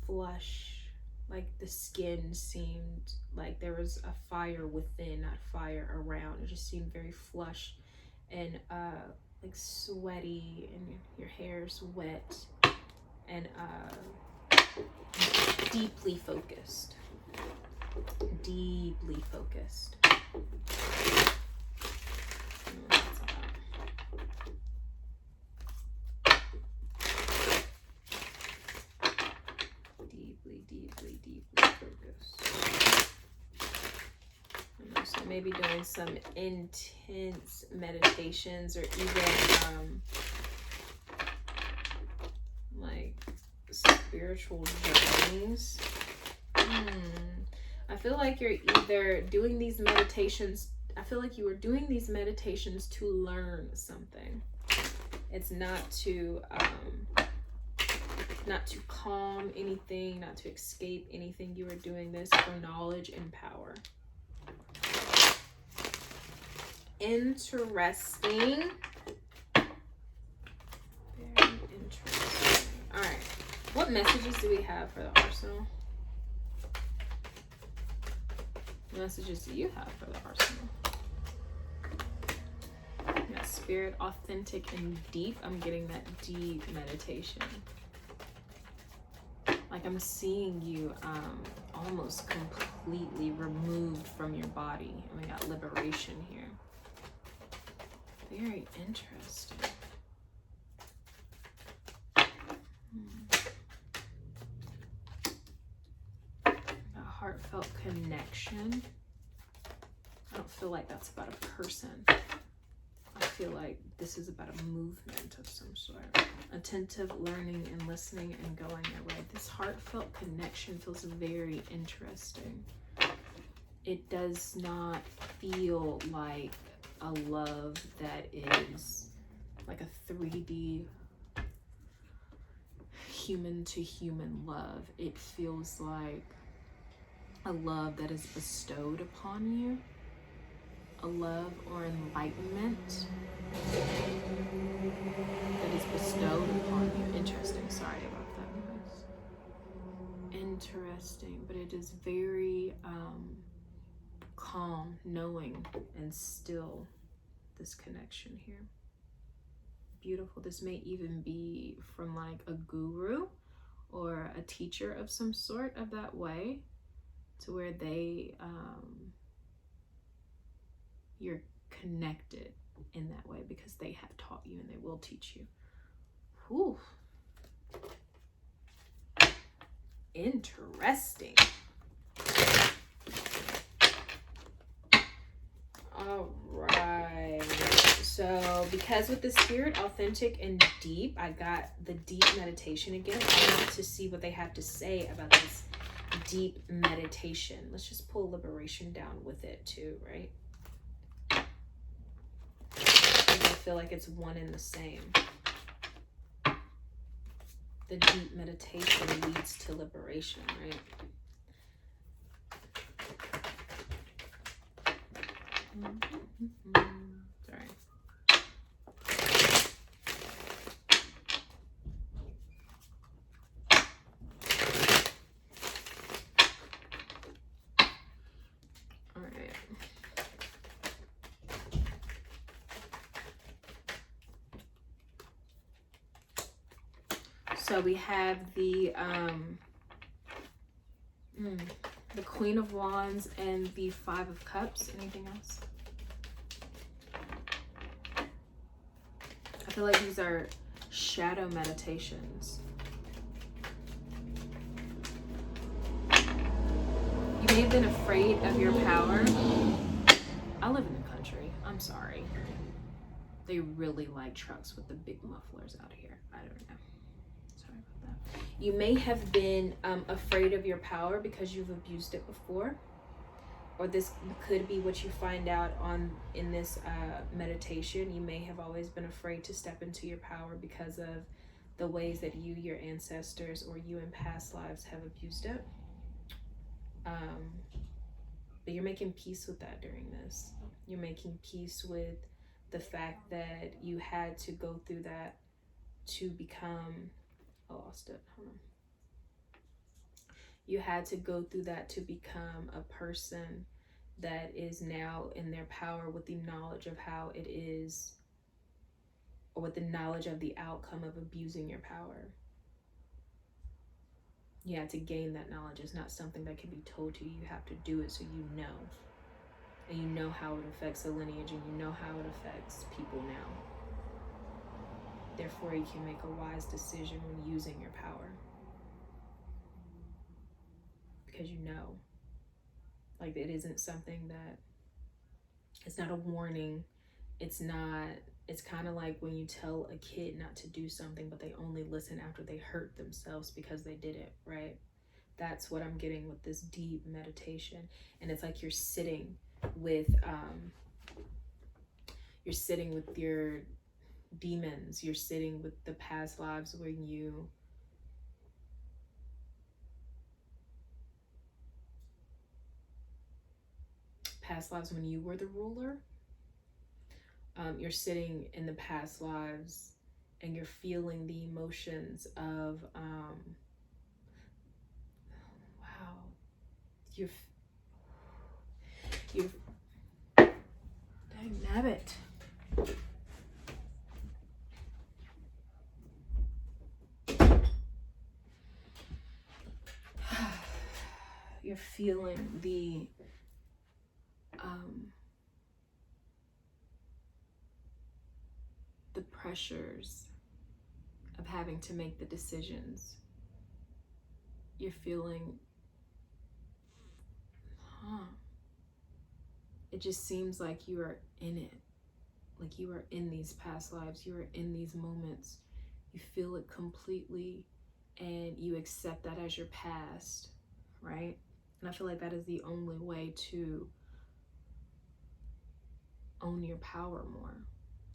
flush. Like the skin seemed like there was a fire within, not fire around. It just seemed very flush and like sweaty, and your hair's wet and deeply focused. Deeply focused. Deeply focused. So maybe doing some intense meditations or even like spiritual journeys. I feel like you're either doing these meditations, I feel like you were doing these meditations to learn something. It's not to calm anything, not to escape anything. You are doing this for knowledge and power. Interesting. Very interesting. All right. What messages do we have for the arsenal? What messages do you have for the arsenal? Yeah, spirit, authentic, and deep. I'm getting that deep meditation. Like I'm seeing you almost completely removed from your body. And we got liberation here. Very interesting. A heartfelt connection. I don't feel like that's about a person. I feel like this is about a movement of some sort. Attentive, learning, and listening, and going their way. This heartfelt connection feels very interesting. It does not feel like a love that is like a 3D human to human love. It feels like a love that is bestowed upon you. A love or enlightenment that is bestowed upon you. Interesting. Sorry about that, guys. Interesting, but it is very calm, knowing, and still. This connection here. Beautiful. This may even be from like a guru or a teacher of some sort of that way, to where they you're connected in that way because they have taught you and they will teach you. Whew. Interesting. All right. So because with the spirit, authentic, and deep, I got the deep meditation again. I want to see what they have to say about this deep meditation. Let's just pull liberation down with it too, right? I feel like it's one and the same. The deep meditation leads to liberation, right? Sorry. All right. So we have the Queen of Wands and the Five of Cups. Anything else? I feel like these are shadow meditations. You may have been afraid of your power. I live in the country. I'm sorry. They really like trucks with the big mufflers out here. I don't know. Sorry about that. You may have been afraid of your power because you've abused it before. Or this could be what you find out in this meditation. You may have always been afraid to step into your power because of the ways that you, your ancestors, or you in past lives have abused it. But you're making peace with that during this. You're making peace with the fact that you had to go through that to become... I lost it. Hold on. You had to go through that to become a person that is now in their power with the knowledge of how it is, or with the knowledge of the outcome of abusing your power. You have to gain that knowledge. It's not something that can be told to you. You have to do it so you know. And you know how it affects the lineage, and you know how it affects people now. Therefore, you can make a wise decision when using your power. Because you know. Like, it isn't something that... It's not a warning. It's kind of like when you tell a kid not to do something, but they only listen after they hurt themselves because they did it, right? That's what I'm getting with this deep meditation. And it's like you're sitting with your demons. You're sitting with the past lives when you... Past lives when you were the ruler. You're sitting in the past lives and you're feeling the emotions of You're dang nabbit. You're feeling the pressures of having to make the decisions. You're feeling, it just seems like you are in it. Like you are in these past lives. You are in these moments. You feel it completely and you accept that as your past, right? And I feel like that is the only way to own your power more.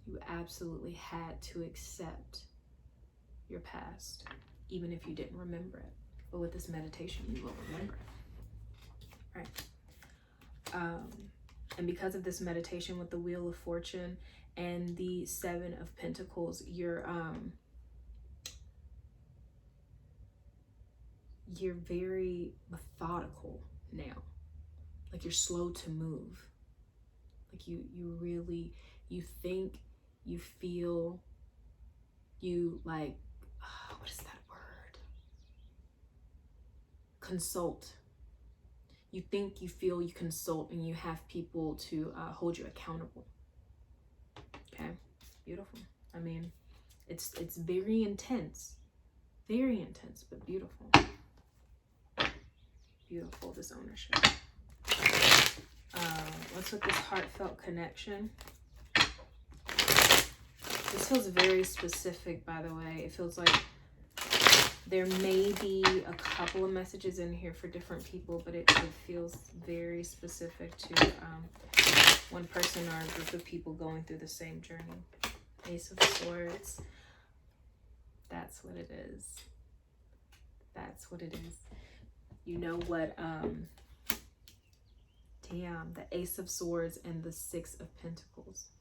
You absolutely had to accept your past, even if you didn't remember it. But with this meditation, you will remember it, right? And because of this meditation with the Wheel of Fortune and the Seven of Pentacles, you're very methodical now. Like you're slow to move. Like you really, you think, you feel, you like, what is that word? Consult. You think, you feel, you consult, and you have people to hold you accountable. Okay, beautiful. I mean, it's very intense, but beautiful. Beautiful, this ownership. What's with this heartfelt connection? This feels very specific, by the way. It feels like there may be a couple of messages in here for different people, but it feels very specific to one person or a group of people going through the same journey. Ace of Swords. That's what it is. That's what it is. You know what? Damn, the Ace of Swords and the Six of Pentacles.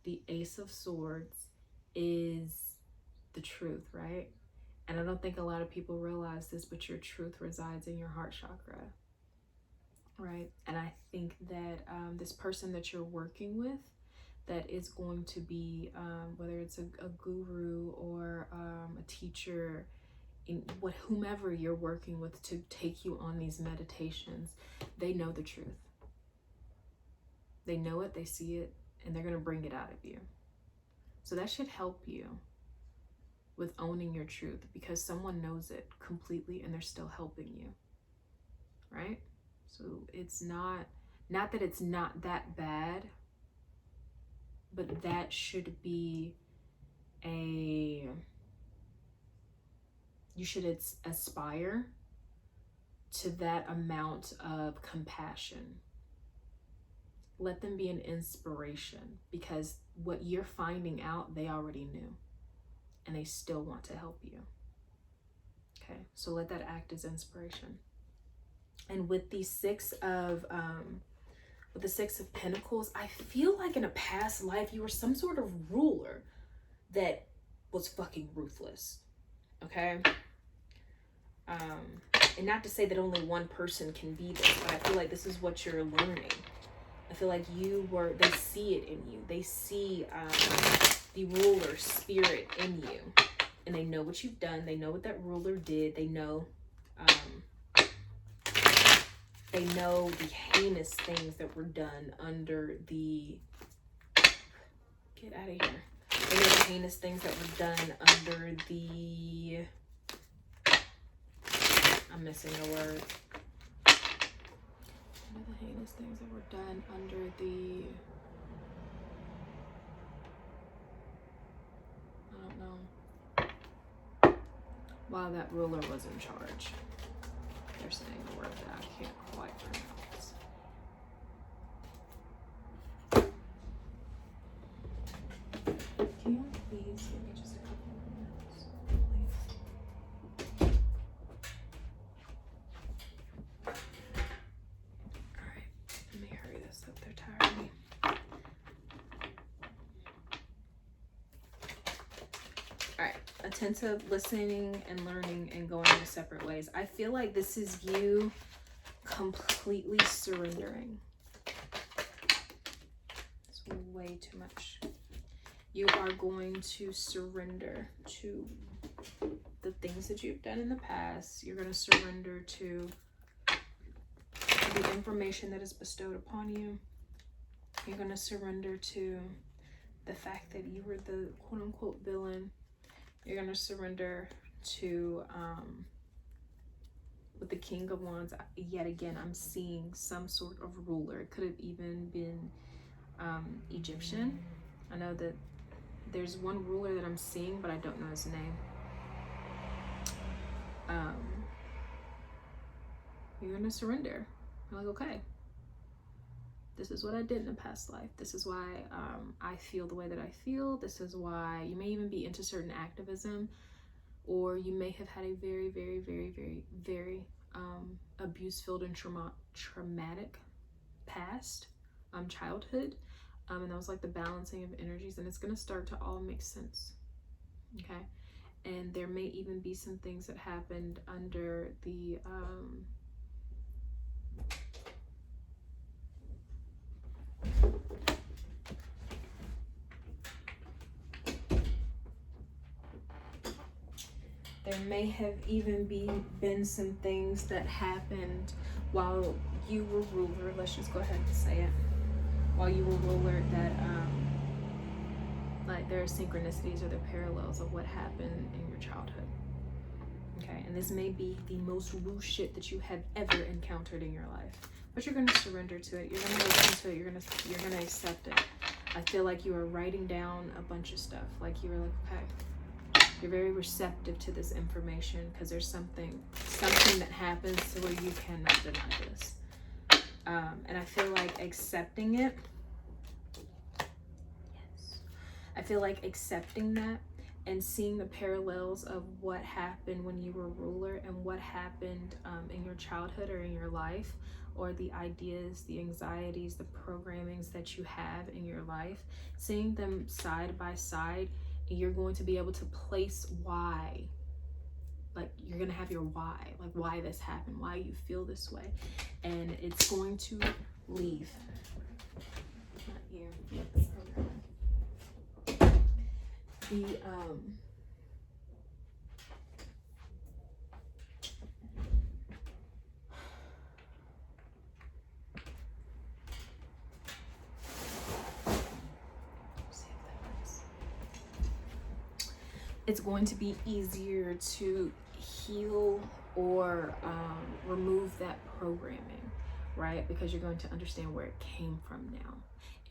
The Ace of Swords is the truth, right? And I don't think a lot of people realize this, but your truth resides in your heart chakra, right? And I think that this person that you're working with, that is going to be, whether it's a guru or a teacher, whomever you're working with to take you on these meditations, they know the truth. They know it, they see it, and they're going to bring it out of you. So that should help you with owning your truth, because someone knows it completely and they're still helping you, right? So it's not that it's not that bad, but that should be you should aspire to that amount of compassion. Let them be an inspiration, because what you're finding out, they already knew, and they still want to help you. Okay, so let that act as inspiration. And with the Six of Pentacles, I feel like in a past life you were some sort of ruler that was fucking ruthless. Okay. And not to say that only one person can be this, but I feel like this is what you're learning. I feel like they see it in you. They see the ruler spirit in you. And they know what you've done. They know what that ruler did. They know the heinous things that were done under the... Get out of here. They know the heinous things that were done under the... I'm missing a word. What are the heinous things that were done under the... I don't know. While that ruler was in charge. They're saying a word that I can't quite pronounce. Can you please give me just a couple of minutes, please? Alright, let me hurry this up. They're tiring me. Alright, attentive listening and learning and going in separate ways. I feel like this is you completely surrendering. It's way too much. You are going to surrender to the things that you've done in the past. You're going to surrender to the information that is bestowed upon you. You're going to surrender to the fact that you were the quote-unquote villain. You're going to surrender to with the King of Wands. Yet again, I'm seeing some sort of ruler. It could have even been Egyptian. I know that there's one ruler that I'm seeing, but I don't know his name. You're going to surrender. You're like, okay, this is what I did in a past life. This is why I feel the way that I feel. This is why you may even be into certain activism, or you may have had a very, very, very, very, very abuse-filled and traumatic past, childhood. And that was like the balancing of energies, and it's going to start to all make sense. Okay. And there may even be some things that happened under the there may have even been some things that happened while you were ruler. Let's just go ahead and say it. While you were ruler, that like there are synchronicities or the parallels of what happened in your childhood. Okay, and this may be the most woo shit that you have ever encountered in your life, but you're going to surrender to it. You're going to listen to it. You're going to accept it. I feel like you are writing down a bunch of stuff. Like you were like, okay, you're very receptive to this information because there's something that happens to where you cannot deny this. And I feel like accepting it. Yes. I feel like accepting that and seeing the parallels of what happened when you were ruler and what happened in your childhood or in your life, or the ideas, the anxieties, the programmings that you have in your life, seeing them side by side, you're going to be able to place why. Like you're going to have your why, like why this happened, why you feel this way. And it's going to leave. Not you. It's going to be easier to heal or remove that programming, right? Because you're going to understand where it came from now.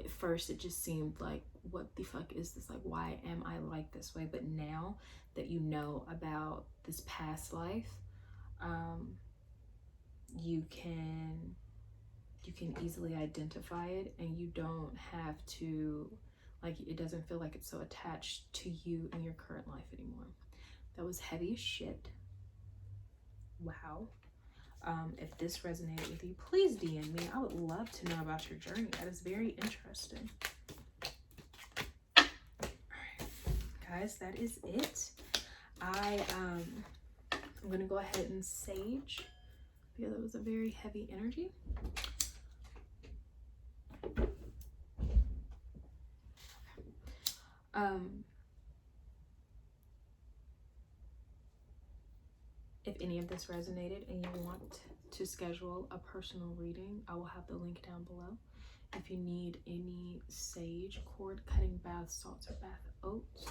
At first, it just seemed like, what the fuck is this? Like, why am I like this way? But now that you know about this past life, you can easily identify it, and you don't have to, like, it doesn't feel like it's so attached to you in your current life anymore. That was heavy as shit. Wow. If this resonated with you, please DM me. I would love to know about your journey. That is very interesting. All right, guys, that is it. I'm gonna go ahead and sage, because it was a very heavy energy. If any of this resonated and you want to schedule a personal reading, I will have the link down below. If you need any sage, cord cutting bath salts, or bath oats,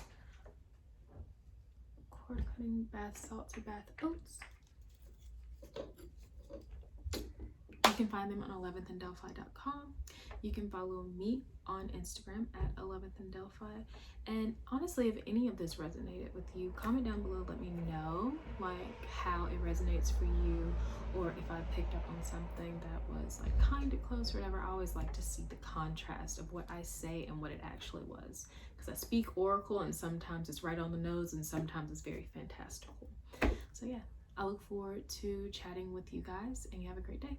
you can find them on 11thanddelphi.com. You can follow me on Instagram at 11thanddelphi. And honestly, if any of this resonated with you, comment down below. Let me know like how it resonates for you, or if I picked up on something that was like kind of close or whatever. I always like to see the contrast of what I say and what it actually was, because I speak oracle, and sometimes it's right on the nose and sometimes it's very fantastical. So yeah, I look forward to chatting with you guys, and you have a great day.